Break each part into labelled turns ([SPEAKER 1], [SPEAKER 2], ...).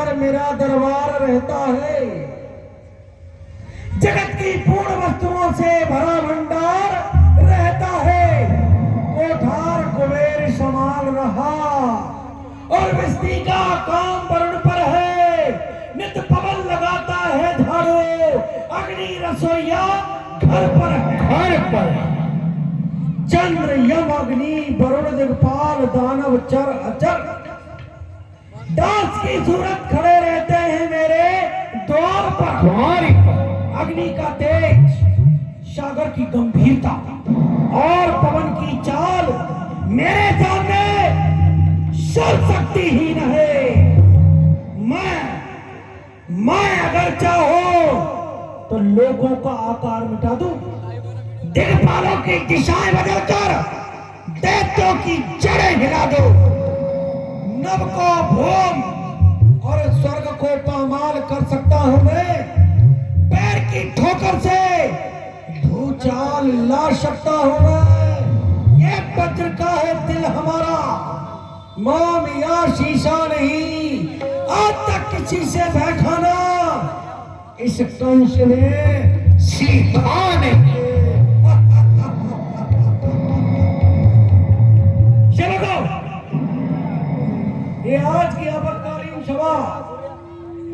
[SPEAKER 1] अंदर मेरा दरबार रहता है। जगत की पूर्ण वस्तुओं से भरा भंडार रहता है। कोठार कुबेर संभाल रहा और विष्णु का काम वरुण पर है। नित पवन लगाता है झाड़ू, अग्नि रसोईया घर पर चंद्र यम अग्नि वरुण दिग्पाल दानव चर अचर दास की सूरत खड़े रहते हैं मेरे द्वार पर। अग्नि का तेज, सागर की गंभीरता और पवन की चाल मेरे सामने शक्तिहीन है। मैं अगर चाहो तो लोगों का आकार मिटा दूं, दिग्पालों की दिशाएं बदलकर दैत्यों की जड़ें हिला दो, नभ को भूम और स्वर्ग को पामाल कर सकता हूं मैं। पैर की ठोकर से भूचाल ला सकता हूं मैं। ये वज्र का है दिल हमारा, मोम या शीशा नहीं। आज तक किसी से बैठा ना इस कंस ने सीखा नहीं। चलो ये आज की आपातकालीन सभा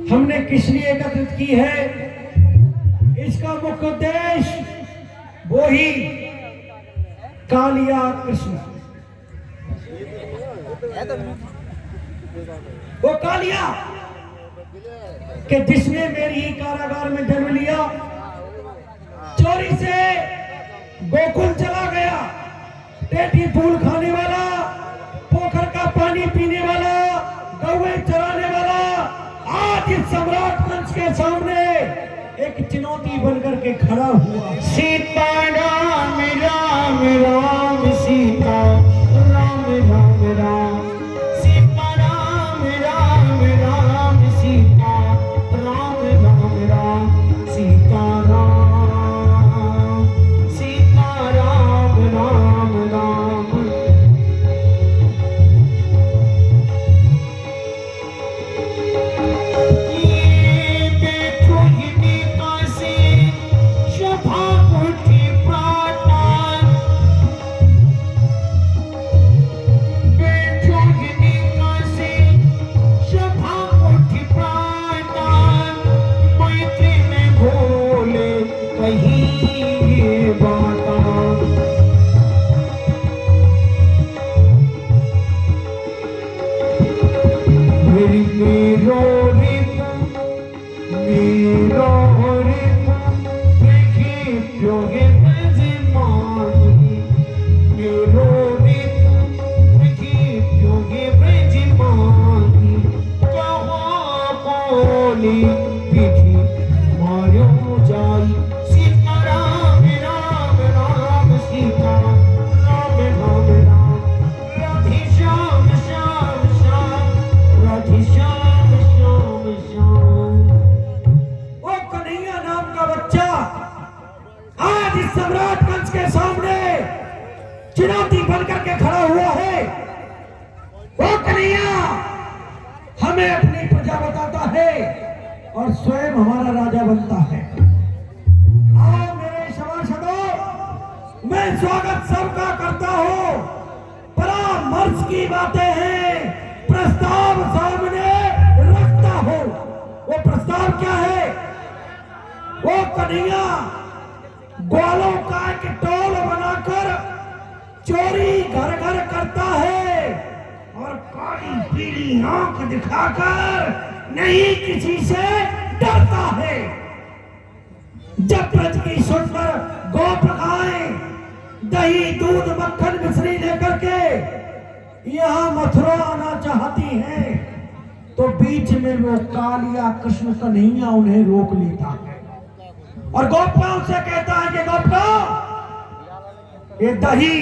[SPEAKER 1] हमने किस लिए एकत्रित की है, इसका मुख्य उद्देश्य वो ही कालिया कृष्ण, वो कालिया कि जिसने मेरी ही कारागार में जन्म लिया, चोरी से गोकुल चला गया, टेटी फूल खाने वाला, पोखर का पानी पीने वाला, गौएं चराने वाला, आज इस सम्राट कंस के सामने एक चुनौती बनकर के खड़ा हुआ।
[SPEAKER 2] सीता राम राम राम सीता राम राम राम, सीता राम राम राम सीता राम राम राम, सीता राम राम राम। ये देखो ये कैसे शोभा उठी प्राण, देखो ये कैसे शोभा उठी प्राण। मैत्री में भूले कहीं ये बात, मेरी मेरो रिपु देखी प्योगे बजे मानी, मेरो रिपु देखी प्योगे बजे मानी। कहाँ कोली पीठी मारो जाई, सीता राम राम राम सीता राम राम राम, राधे श्याम श्याम श्याम, राधे श्याम श्याम श्याम।
[SPEAKER 1] वो कन्हैया नाम का बच्चा आज इस सम्राट कंस के सामने चुनौती बनकर के खड़ा हुआ है। वो कन्हैया हमें अपनी प्रजा बताता है और स्वयं हमारा राजा बनता है। आओ मेरे सभासदों, मैं स्वागत सबका करता हूं। परामर्श की बातें हैं, प्रस्ताव सामने रखता हूं। वो प्रस्ताव क्या है? वो कन्हैया ग्वालों का एक टोल बनाकर चोरी घर घर करता है और काली पीली आंख दिखाकर नहीं किसी से डरता है। जब ब्रज की सुंदर गोपिकाएं दही दूध मक्खन मिश्री लेकर के यहाँ मथुरा आना चाहती हैं, तो बीच में वो कालिया कृष्ण कन्हैया उन्हें रोक लेता है और गोपिकाओं से कहता है कि गोपिकाओं, ये दही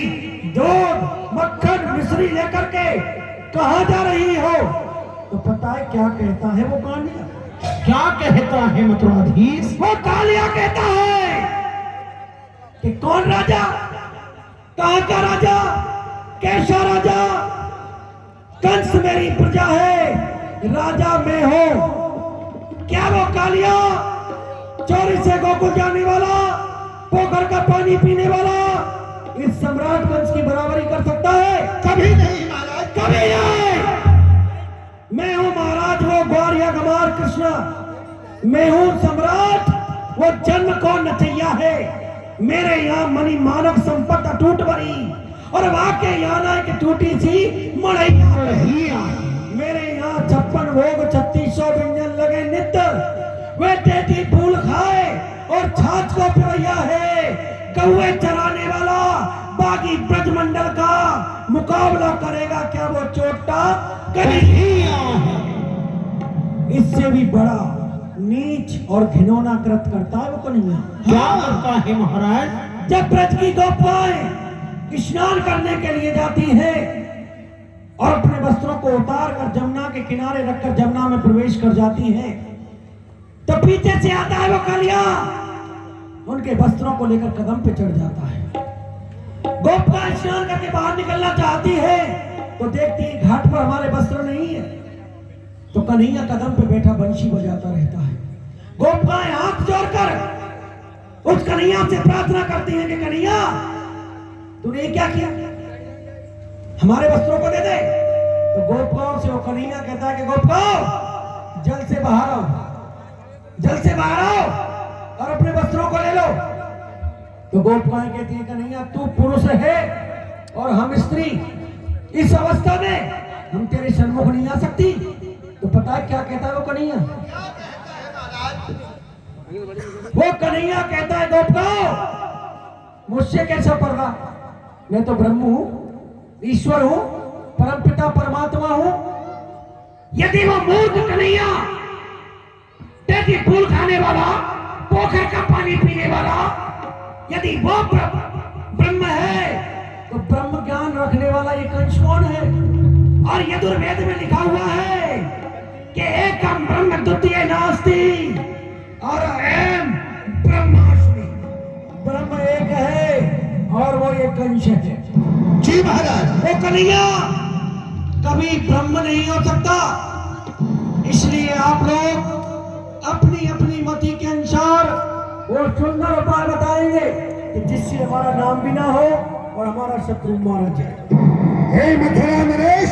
[SPEAKER 1] दूध मक्खन मिश्री लेकर के कहाँ जा रही हो? तो पता है क्या कहता है वो कालिया?
[SPEAKER 2] क्या कहता है मथुराधीश?
[SPEAKER 1] वो कालिया कहता है कि कौन राजा, कहाँ का राजा, कैसा राजा? कंस मेरी प्रजा है, राजा मैं हूं। क्या वो कालिया चोरी से गोकुल जाने वाला, पोखर का पानी पीने वाला इस सम्राटगंज की बराबरी कर सकता है?
[SPEAKER 2] कभी नहीं महाराज,
[SPEAKER 1] कभी नहीं। मैं हूं महाराज वो ग्वारिया गमार कृष्ण, मैं हूं सम्राट वो जन्म को नचैया है। मेरे यहाँ मणि मानव संपत्ति अटूट बनी और वाके यहाँ ना एक टूटी सी मड़ैया। मेरे यहाँ 56 भोग 3600 व्यंजन लगे नित्य, वे देती फूल खाए और छाछ को पिवैया है। कौवे चराने वाला बागी ब्रजमंडल का मुकाबला करेगा क्या वो चोटा? कन्हैया इससे भी बड़ा नीच और घिनौना कृत करता है वो कन्हैया।
[SPEAKER 2] क्या करता है महाराज?
[SPEAKER 1] जब ब्रज की गोपियां स्नान करने के लिए जाती है और अपने वस्त्रों को उतार कर जमुना के किनारे रखकर जमुना में प्रवेश कर जाती है, तो पीछे से आता है वो कालिया, उनके वस्त्रों को लेकर कदम पे चढ़ जाता है। गोपियां स्नान करके बाहर निकलना चाहती है तो देखती है घाट पर हमारे वस्त्र नहीं है, तो कन्हैया कदम पे बैठा बंशी बजाता रहता है। गोपियां हाथ जोड़कर उस कन्हैया से प्रार्थना करती हैं कि कन्हैया तूने क्या किया, हमारे वस्त्रों को दे दे। तो गोपियों से वो कन्हैया कहता है कि गोपियों जल से बाहर आओ, जल से बाहर आओ और अपने वस्त्रों को ले लो। तो गोपियां कहती है कन्हैया तू पुरुष है और हम स्त्री, इस अवस्था में हम तेरे सन्मुख नहीं आ सकती। तो पता है क्या कहता है वो कन्हैया? वो कन्हैया कहता है गोपियों मुझसे कैसा पर्दा, मैं तो ब्रह्म हूं, ईश्वर हूं, परमपिता परमात्मा हूं। यदि वो मूर्ख कन्हैया देती फूल खाने वाला, पोखर का पानी पीने वाला, यदि वो ब्रह्म है तो ब्रह्म ज्ञान रखने वाला ये कंस कौन है? और यजुर्वेद में लिखा हुआ है कि एकम ब्रह्म द्वितीय नास्ति और अहम ब्रह्मास्मि, ब्रह्म एक है और वो एक कंस है।
[SPEAKER 2] जी महाराज।
[SPEAKER 1] वो कन्हैया कभी ब्रह्म नहीं हो सकता, इसलिए आप लोग अपनी अपनी मति के अनुसार वो सुंदर उपाय बताएंगे कि जिससे हमारा नाम भी ना हो और हमारा शत्रु मारा जाए।
[SPEAKER 2] हे मथुरा नरेश,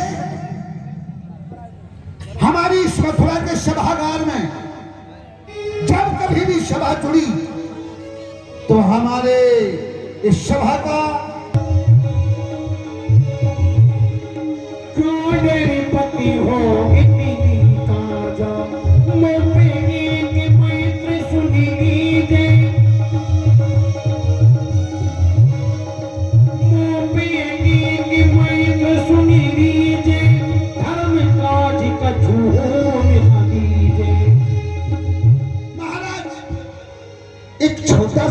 [SPEAKER 2] हमारी इस मथुरा के सभागार में जब कभी भी सभा जुड़ी तो हमारे इस सभा का क्यों मेरी पति हो इतनी ताजा, मोपे की मैत्री सुनी दे, मोपे की मैत्री सुनी दे, धर्म काज कछु मिला दीजे। महाराज एक छोटा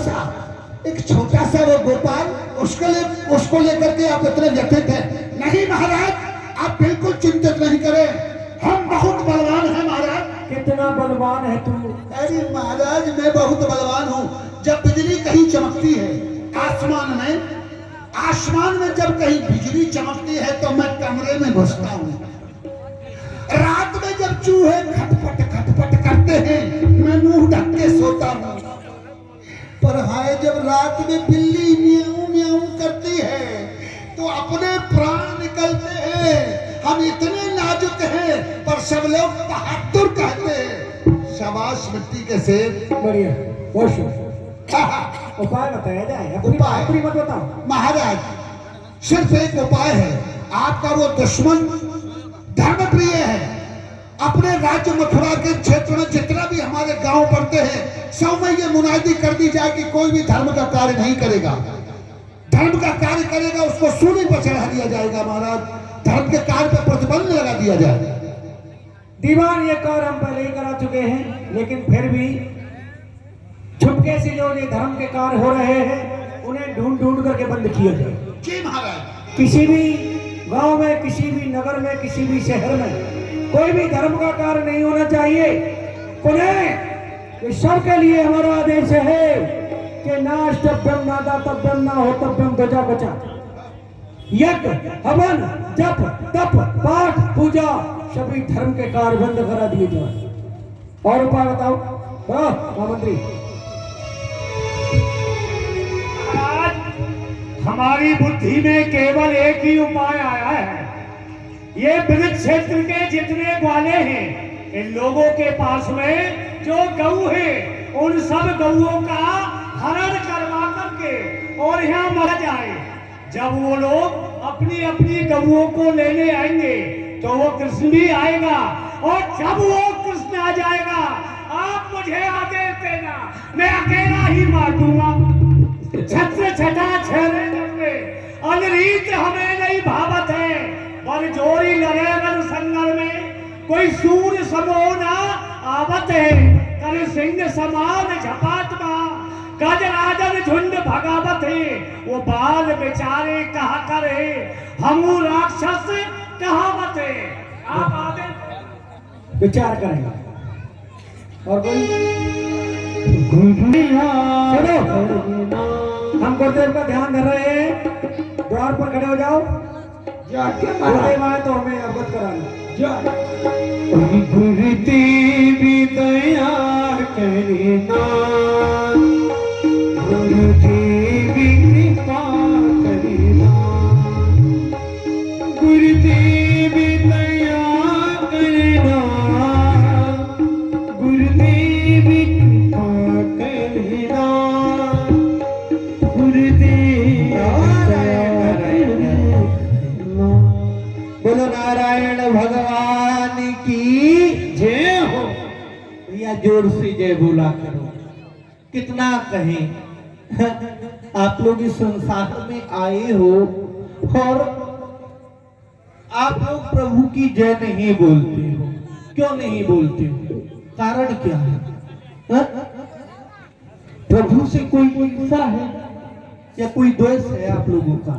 [SPEAKER 2] सा वो गोपाल, उसको लेकर के आप इतने व्यथित हैं? नहीं महाराज, आप बिल्कुल चिंतित नहीं करें, हम बहुत बलवान हैं महाराज।
[SPEAKER 1] कितना बलवान है तू?
[SPEAKER 2] अरे महाराज मैं बहुत बलवान हूँ। जब बिजली कहीं चमकती है आसमान में जब कहीं बिजली चमकती है तो मैं कमरे में घुसता हूँ। रात में जब चूहे खटपट करते हैं मैं मुंह ढक के सोता हूँ। पर हाय जब रात में बिल्ली म्याऊं म्याऊं करती है तो अपने प्राण निकलते हैं। हम इतने नाजुक हैं पर सब लोग बहादुर कहते हैं। शाबाश मिट्टी के सेब।
[SPEAKER 1] बढ़िया, उपाय बताया जाए।
[SPEAKER 2] उपाय
[SPEAKER 1] मत बताओ
[SPEAKER 2] महाराज, सिर्फ एक उपाय है। आपका वो दुश्मन धर्मप्रिय है। अपने राज्य मथुरा के क्षेत्र में जितना भी हमारे गांव पड़ते हैं सब में ये मुनादी कर दी जाए कि कोई भी धर्म का कार्य नहीं करेगा। धर्म का कार्य करेगा उसको सूली पर चढ़ा दिया जाएगा महाराज। धर्म के कार्य पर प्रतिबंध लगा दिया जाए।
[SPEAKER 1] दीवान ये कार्य हम पहले ही करा चुके हैं, लेकिन फिर भी छुपके से जो ये धर्म के कार्य हो रहे हैं उन्हें ढूंढ ढूंढ करके बंद किया जाए।
[SPEAKER 2] जी महाराज।
[SPEAKER 1] किसी भी गांव में, किसी भी नगर में, किसी भी शहर में कोई भी धर्म का कार्य नहीं होना चाहिए। पुनः सबके लिए हमारा आदेश है कि नाष्टभ्यम ना दातव्यम ना होतव्यम ध्वजा बचा। यज्ञ, हवन, जप, तप, पाठ, पूजा सभी धर्म के कार्य बंद करा दिए जाए। और उपाय बताओ महामंत्री।
[SPEAKER 3] आज हमारी बुद्धि में केवल एक ही उपाय आया है। ये ब्रज क्षेत्र के जितने ग्वाले हैं, इन लोगों के पास में जो गऊ है, उन सब गऊओं का हरण करवा करके और यहाँ मर जाए। जब वो लोग अपनी अपनी गऊओं को लेने आएंगे तो वो कृष्ण भी आएगा, और जब वो कृष्ण आ जाएगा आप मुझे आदेश देना, मैं अकेला ही मार दूंगा। छत्र छटा छेरे जंगे अनरीत हमें नहीं भावत है, पर जोरी लगे रण संगर में कोई सूर्य समोना आवत है। कर सिंह समान झपात गजराजन झुंड भगावत है, वो बाल बेचारे कहा करे हमू राक्षस कहावत है। आप आदेश
[SPEAKER 1] विचार करेंगे। और कोई सुनो, हम गुरुदेव का ध्यान धर रहे हैं। द्वार पर खड़े हो जाओ।
[SPEAKER 2] जाके
[SPEAKER 1] गुरुदेव आए तो हमें अवगत कराना।
[SPEAKER 4] गुरुदेवी दया करना, गुरुदेवी कृपा करना, गुरुदेवी दया करना, गुरुदेवी कृपा करना, गुरुदेव दया करना। बोलो नारायण भगवान की जय हो। भैया जोर से जय बोला करो। कितना कहें, आप लोग इस संसार में आए हो और आप लोग प्रभु की जय नहीं बोलते हो। क्यों नहीं बोलते हो? कारण क्या है? हा? प्रभु से कोई ईर्ष्या है या कोई द्वेष है आप लोगों का?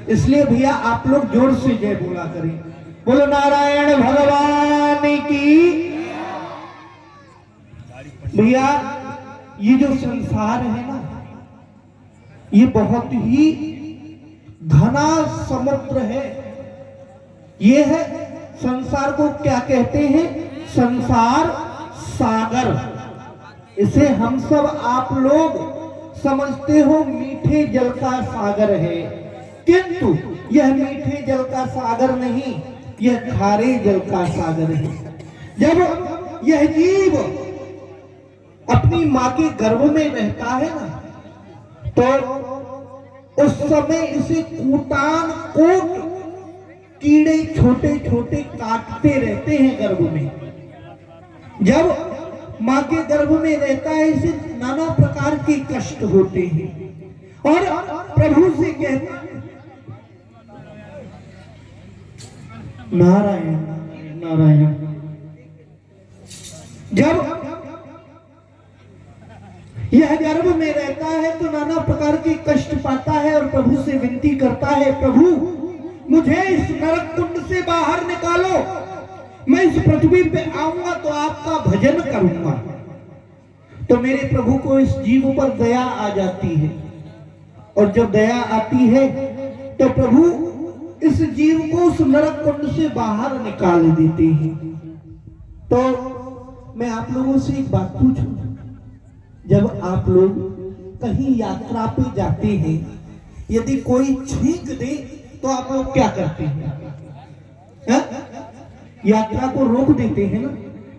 [SPEAKER 4] इसलिए भैया आप लोग जोर से जय बोला करें। बोलो नारायण भगवान की। भैया ये जो संसार है ना, ये बहुत ही घना समुद्र है। ये है संसार को क्या कहते हैं? संसार सागर। इसे हम सब आप लोग समझते हो मीठे जल का सागर है, किंतु यह मीठे जल का सागर नहीं, यह खारे जल का सागर है। जब यह जीव अपनी मां के गर्भ में रहता है ना, तो उस समय इसे कूटान कोट कीड़े छोटे छोटे काटते रहते हैं गर्भ में। जब मां के गर्भ में रहता है इसे नाना प्रकार के कष्ट होते हैं, और प्रभु से कहता है नारायण नारायण। जब यह गर्भ में रहता है तो नाना प्रकार के कष्ट पाता है और प्रभु से विनती करता है, प्रभु मुझे इस नरक कुंड से बाहर निकालो, मैं इस पृथ्वी पे आऊंगा तो आपका भजन करूंगा। तो मेरे प्रभु को इस जीव पर दया आ जाती है, और जब दया आती है तो प्रभु इस जीव को उस नरक कुंड से बाहर निकाल देते हैं। तो मैं आप लोगों से एक बात पूछूं, जब आप लोग कहीं यात्रा पे जाते हैं, यदि कोई छींक दे तो आप लोग क्या करते हैं? यात्रा को रोक देते हैं ना,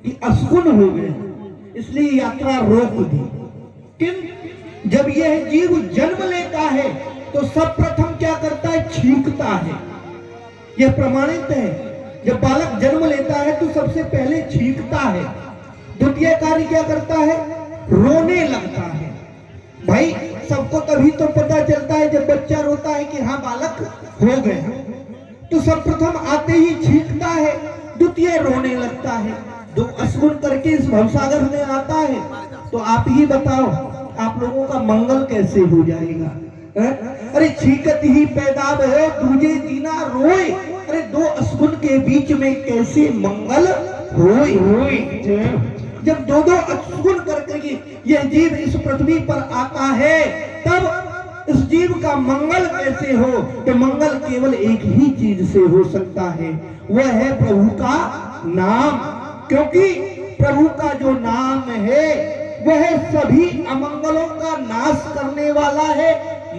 [SPEAKER 4] कि अशुभ हो गए इसलिए यात्रा रोक दी। किंतु जब यह जीव जन्म लेता है तो सब प्रथम क्या करता है? छींकता है। यह प्रमाणित है, जब बालक जन्म लेता है तो सबसे पहले छींकता है, द्वितीय कार्य क्या करता है? रोने लगता है। भाई सबको तभी तो पता चलता है जब बच्चा रोता है कि हाँ बालक हो गया, तो सर्वप्रथम आते ही छींकता है, द्वितीय रोने लगता है, दो अशुभ करके इस भवसागर में आता है। तो आप ही बताओ आप लोगों का मंगल कैसे हो जाएगा? अरे छींकत ही पैदा हो दूजे दीना रोए, अरे दो अशुभ के बीच में कैसे मंगल होए? जब दो दो अशुभ करके यह जीव इस पृथ्वी पर आता है तब इस जीव का मंगल कैसे हो? तो मंगल केवल एक ही चीज से हो सकता है, वह है प्रभु का नाम, क्योंकि प्रभु का जो नाम है वह सभी अमंगलों का नाश करने वाला है,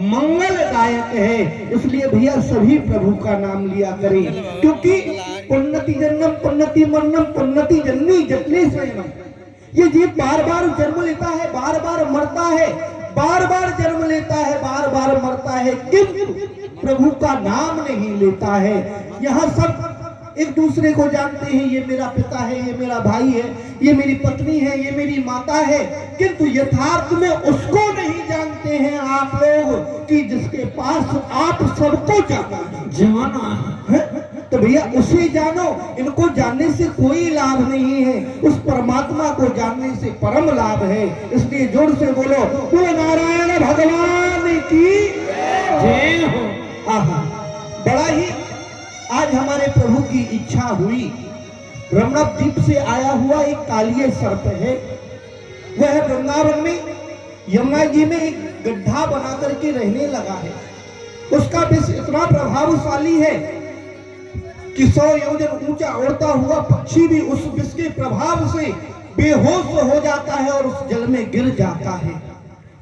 [SPEAKER 4] मंगलदायक है। इसलिए भैया सभी प्रभु का नाम लिया करें, क्योंकि पुण्यति जन्म पुण्यति मरणम पुण्यति जननी जटनी स्वयं, ये जीव बार बार जन्म लेता है, बार बार मरता है, बार बार जन्म लेता है, बार बार मरता है, किंतु प्रभु का नाम नहीं लेता है। यहाँ सब एक दूसरे को जानते हैं, ये मेरा पिता है, ये मेरा भाई है, ये मेरी पत्नी है, ये मेरी माता है, किंतु यथार्थ में उसको नहीं जानते हैं आप लोग कि जिसके पास आप सबको जाना है। तो भैया उसे जानो, इनको जानने से कोई लाभ नहीं है, उस परमात्मा को जानने से परम लाभ है। इसलिए जोर से बोलो बोलो नारायण भगवान की जय हो। आहा, बड़ा ही आज हमारे प्रभु की इच्छा हुई। रमणप द्वीप से आया हुआ एक कालिय सर्प है, वह वृंदावन में यमुना जी में एक गड्ढा बना करके रहने लगा है। उसका विष इतना प्रभावशाली है कि 100 योजन ऊंचा उड़ता हुआ पक्षी भी उस विष के प्रभाव से बेहोश हो जाता है और उस जल में गिर जाता है।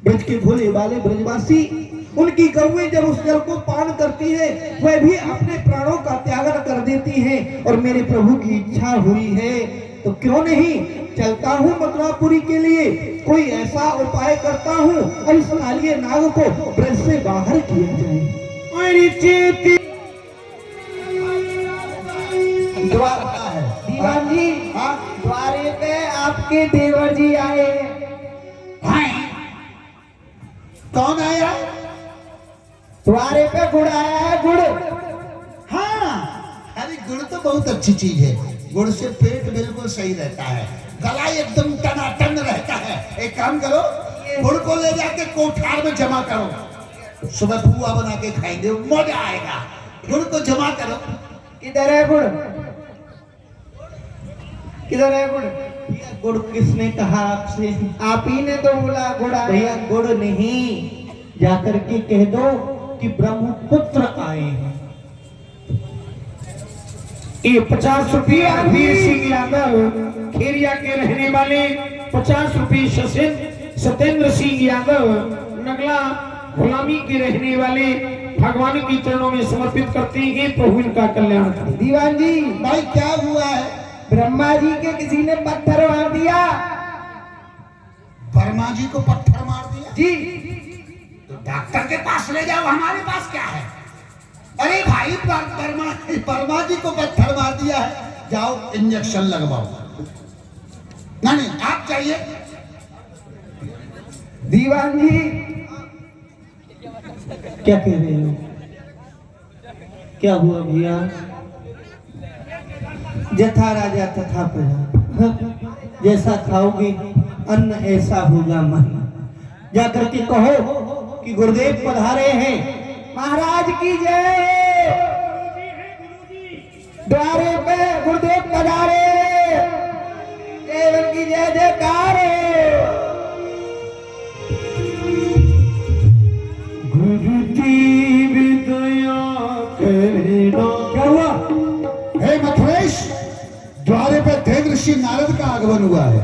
[SPEAKER 4] ब्रज के भोले वाले ब्रजवासी, उनकी गौएं जब उस जल को पान करती है, वह भी अपने प्राणों का त्याग कर देती हैं। और मेरे प्रभु की इच्छा हुई है तो क्यों नहीं चलता हूँ मथुरापुरी के लिए, कोई ऐसा उपाय करता हूँ और इस कालिए नाग को ब्रज से बाहर किया जाए।
[SPEAKER 2] द्वारका है
[SPEAKER 4] दीवान जी,
[SPEAKER 2] हाँ?
[SPEAKER 4] द्वारे पे आपके देवर जी आए हैं।
[SPEAKER 2] कौन आया?
[SPEAKER 4] द्वारे पे गुड़ आया है, गुड़।
[SPEAKER 2] हाँ, अरे गुड़ तो बहुत अच्छी चीज है, गुड़ से पेट बिल्कुल सही रहता है, गला एकदम टनाटन रहता है। एक काम करो, गुड़ को ले जाके कोठार में जमा करो, सुबह पुआ बना के खाएंगे, मजा आएगा। गुड़ को जमा करो।
[SPEAKER 4] किधर है गुड़? किधर है गुड़? गुड़ किसने कहा आपसे? आप ही ने तो बोला गुड़। भैया गुड़ नहीं, जाकर के कह दो कि ब्रह्मपुत्र आए हैं।
[SPEAKER 3] ये 50 रुपये वीर सिंह यादव खेरिया के रहने वाले, 50 रुपये सत्येंद्र सिंह यादव नगला गुलामी के रहने वाले भगवान की चरणों में समर्पित करते हैं। प्रभु इनका कल्याण करे।
[SPEAKER 4] दीवान जी,
[SPEAKER 2] भाई क्या हुआ है?
[SPEAKER 4] ब्रह्मा जी के किसी ने पत्थर मार दिया।
[SPEAKER 2] वर्मा जी को पत्थर मार दिया
[SPEAKER 4] जी,
[SPEAKER 2] तो डॉक्टर के पास ले जाओ, हमारे पास क्या है? अरे भाई वर्मा जी को पत्थर मार दिया है, जाओ इंजेक्शन लगवाओ। नहीं आप चाहिए?
[SPEAKER 4] दीवान जी क्या कह रहे हो? क्या हुआ भैया? जथा राजा तथा प्रजा, जैसा खाओगे अन्न ऐसा होगा मन। जाकर के कहो कि गुरुदेव पधारे हैं, महाराज की जय। द्वारे पे गुरुदेव पधारे, देव की जय जयकार। क्या हुआ?
[SPEAKER 2] हे मथुरेश, द्वारे पे देव ऋषि नारद का आगमन हुआ है।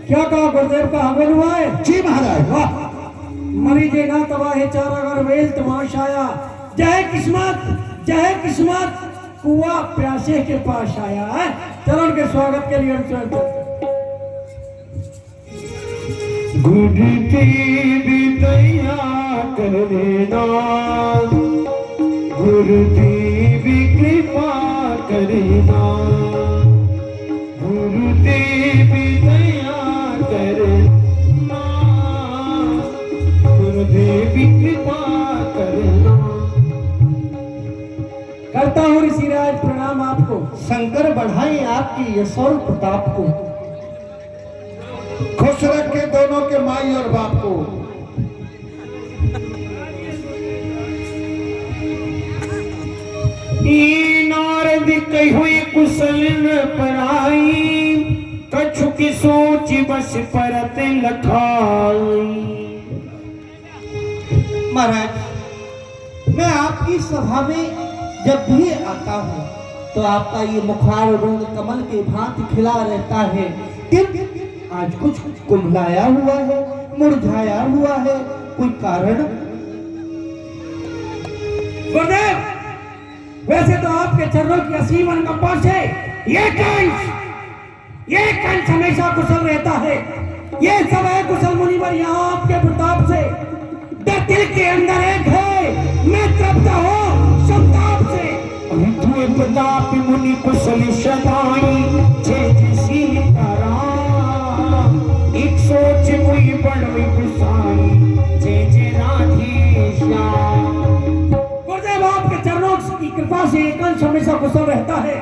[SPEAKER 1] क्या कहा? गुरुदेव का आगमन हुआ है?
[SPEAKER 2] जी महाराज।
[SPEAKER 1] वाह, मरी देना तबाह चारागर वेल तमाशाया, जय किस्मत जय किस्मत, कुआ प्यासे के पास आया है। चलो उनके स्वागत के लिए हम चलते।
[SPEAKER 3] गुरुदेव दया करना, गुरुदेव कृपा करना, गुरुदेव दया करना, गुरुदेव कृपा करना।
[SPEAKER 1] करता हूँ ऋषिराज प्रणाम आपको।
[SPEAKER 4] शंकर बढ़ाए आपकी यश और प्रताप को,
[SPEAKER 2] खुश रखे दोनों के माई और बाप को।
[SPEAKER 3] नारद कहुए कुशल न पराई, कछु की सोच बस परत लखाई।
[SPEAKER 4] महाराज मैं आपकी सभा में जब भी आता हूँ तो आपका ये मुखार रंग कमल के भांति खिला रहता है, किंतु आज कुछ कुमलाया हुआ है, मुरझाया हुआ है, कोई कारण?
[SPEAKER 1] गुरुदेव, वैसे तो आपके चरणों की असीम अनुकंपा से ये कंस हमेशा कुशल रहता है। ये सब है कुशल मुनिवर यहाँ आपके प्रताप से। दिल के अंदर एक है, मैं तृप्त हूँ संताप से।
[SPEAKER 3] तुए प्रताप मुनि कुशल सदाई जे सीताराम, एक सोच मुई बड़ोई गुसाई जे राधेश्याम।
[SPEAKER 1] गुरुदेव, आपके चरणों की कृपा से एक अंश हमेशा कुशल रहता है,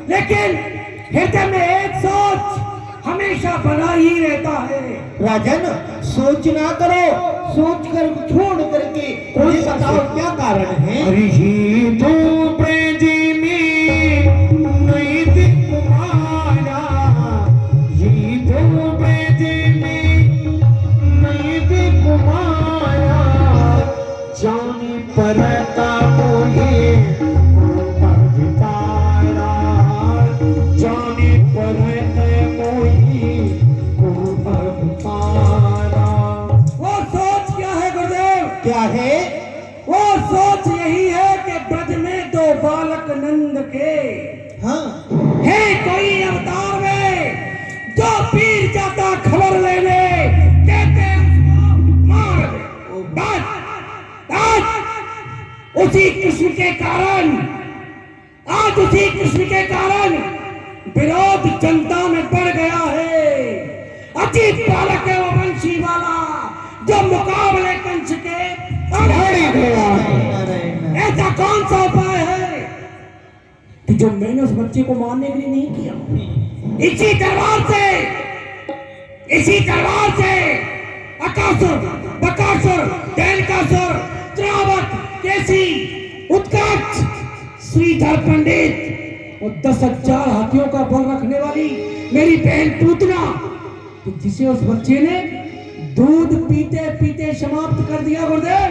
[SPEAKER 1] लेकिन हृदय में एक सोच हमेशा बना ही रहता है।
[SPEAKER 4] राजन, सोच ना करो, सोच कर छोड़ करके कोई बताओ क्या कारण है?
[SPEAKER 3] अरे ये तो ब्रज में नहीं दिख कुमारा, ये तो ब्रज में नहीं दिख कुमारा, जाने परता मोहे भगतारा, जाने परता मोहे भगतारा।
[SPEAKER 1] वो सोच क्या है गुरुदेव?
[SPEAKER 4] क्या है?
[SPEAKER 1] वो सोच यही है कि ब्रज में दो बालक नंद के
[SPEAKER 4] हाँ,
[SPEAKER 1] है कोई अवतार में जो पीर जाता खबर लेने, कहते उसको मार दे। बस उसी कृष्ण के कारण, आज उसी कृष्ण के कारण विरोध जनता में बढ़ गया है। अजीत बालक है वो वंशी वाला जो मुकाबले कंस के अड़े गया है। ऐसा कौन सा उपाय है कि जो मैंने उस बच्चे को मारने के लिए नहीं किया? इसी तलवार से अकासुर, बकासुर, दैनकासुर, त्रावक, केसी, उत्कर्ष, श्रीधर पंडित और 10,000 हाथियों का बल रखने वाली मेरी बहन पूतना, तो जिसे उस बच्चे ने दूध पीते पीते समाप्त कर दिया। गुरुदेव,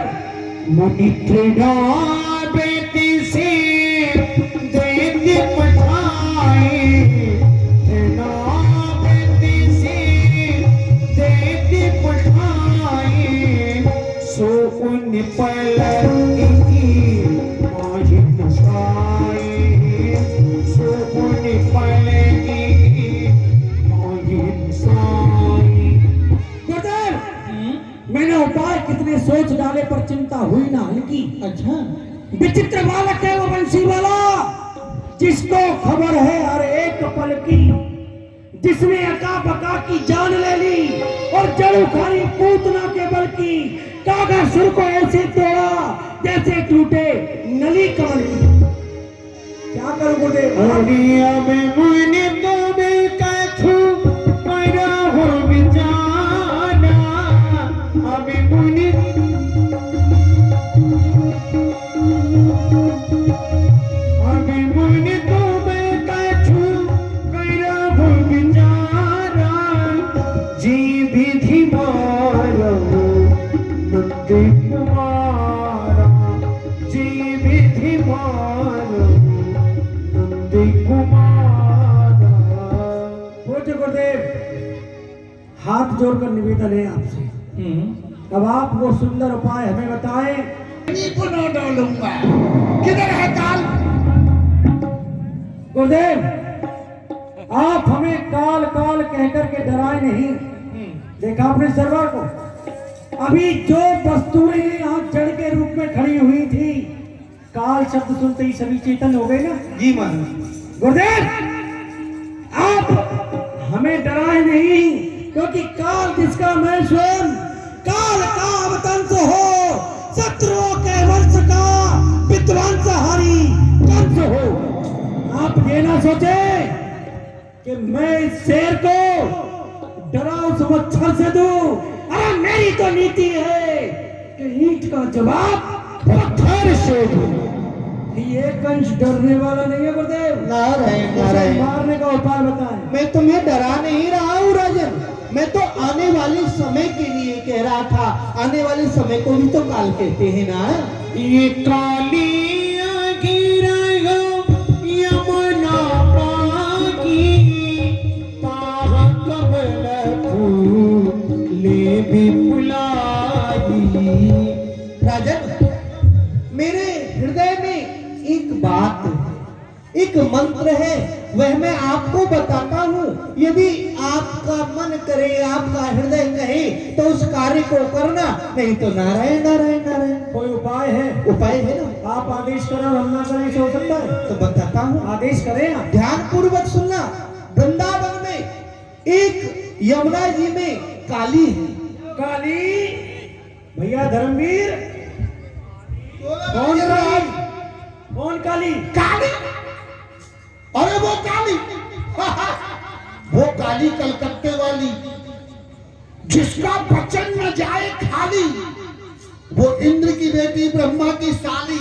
[SPEAKER 3] मुनि बेटी से दैत्य पठाए, बेटी से दैत्य पठाए, सो उन पल की माही नशाए, सो उन पल की माही नशाए।
[SPEAKER 1] गुरुदेव, मैंने उपाय कितने सोच डाले पर चिंता हुई ना हल्की।
[SPEAKER 4] अच्छा,
[SPEAKER 1] विचित्र बालक है वो बंसी वाला जिसको खबर है हर एक पल की, जिसने अका बका की जान ले ली और जड़ उखाड़ी पूतना के बल की, कागा सुर को ऐसे तोड़ा जैसे टूटे नली कमल की। क्या करूं गुरुदेव?
[SPEAKER 3] अरे अब मुनि तो बेकछु परा हो बिचारा, अब मुनि तो बेकछु परा हो बिचारा, जी विधि मारो नंद कुमारा, जी विधि मारो नंद कुमारा।
[SPEAKER 1] पूज्य गुरुदेव, हाथ जोड़कर निवेदन है आपसे, अब आप वो सुंदर उपाय हमें बताएं।
[SPEAKER 2] को न डालूंगा। किधर है काल?
[SPEAKER 1] गुरुदेव, आप हमें काल काल कहकर के डराए नहीं। देखा आपने सरवर को, अभी जो वस्तुएं यहाँ जड़ के रूप में खड़ी हुई थी, काल शब्द सुनते ही सभी चेतन हो गए ना।
[SPEAKER 4] जी महाराज।
[SPEAKER 1] गुरुदेव, आप हमें डराए नहीं, क्योंकि काल जिसका मैं स्वयं काल का अवतंस हो, शत्रुओं के वंश का विध्वंसहारी कंस हो। आप ये ना सोचे कि मैं इस शेर को डरा उस मच्छर से दूं। अरे मेरी तो नीति है कि ईंट का जवाब पत्थर से दूं। ये कंस डरने वाला नहीं है गुरुदेव।
[SPEAKER 4] नारायण
[SPEAKER 1] उसे
[SPEAKER 4] नारायण।
[SPEAKER 1] मारने का उपाय बताएं।
[SPEAKER 4] मैं तुम्हें डरा नहीं रहा हूँ राजन, मैं तो आने वाले समय के लिए कह रहा था। आने वाले समय को भी तो काल कहते हैं ना।
[SPEAKER 3] ये कालिया गिरा यमन
[SPEAKER 4] आपको बताता हूँ, यदि आपका मन करे, आपका हृदय कहे तो उस कार्य को करना, नहीं तो नारायण नारायण नारायण।
[SPEAKER 1] कोई उपाय है?
[SPEAKER 4] उपाय है ना,
[SPEAKER 1] आप आदेश करें, हम ना करें, ऐसे हो सकता है?
[SPEAKER 4] तो बताता हूँ,
[SPEAKER 1] आदेश करें आप।
[SPEAKER 4] ध्यान पूर्वक सुनना। वृंदावन में एक यमुना जी में काली है।
[SPEAKER 1] काली भैया धर्मवीर,
[SPEAKER 2] कौन राज?
[SPEAKER 1] कौन काली?
[SPEAKER 2] काली? अरे वो काली वो काली कलकत्ते वाली, जिसका बचन न जाए खाली, वो इंद्र की बेटी ब्रह्मा की साली,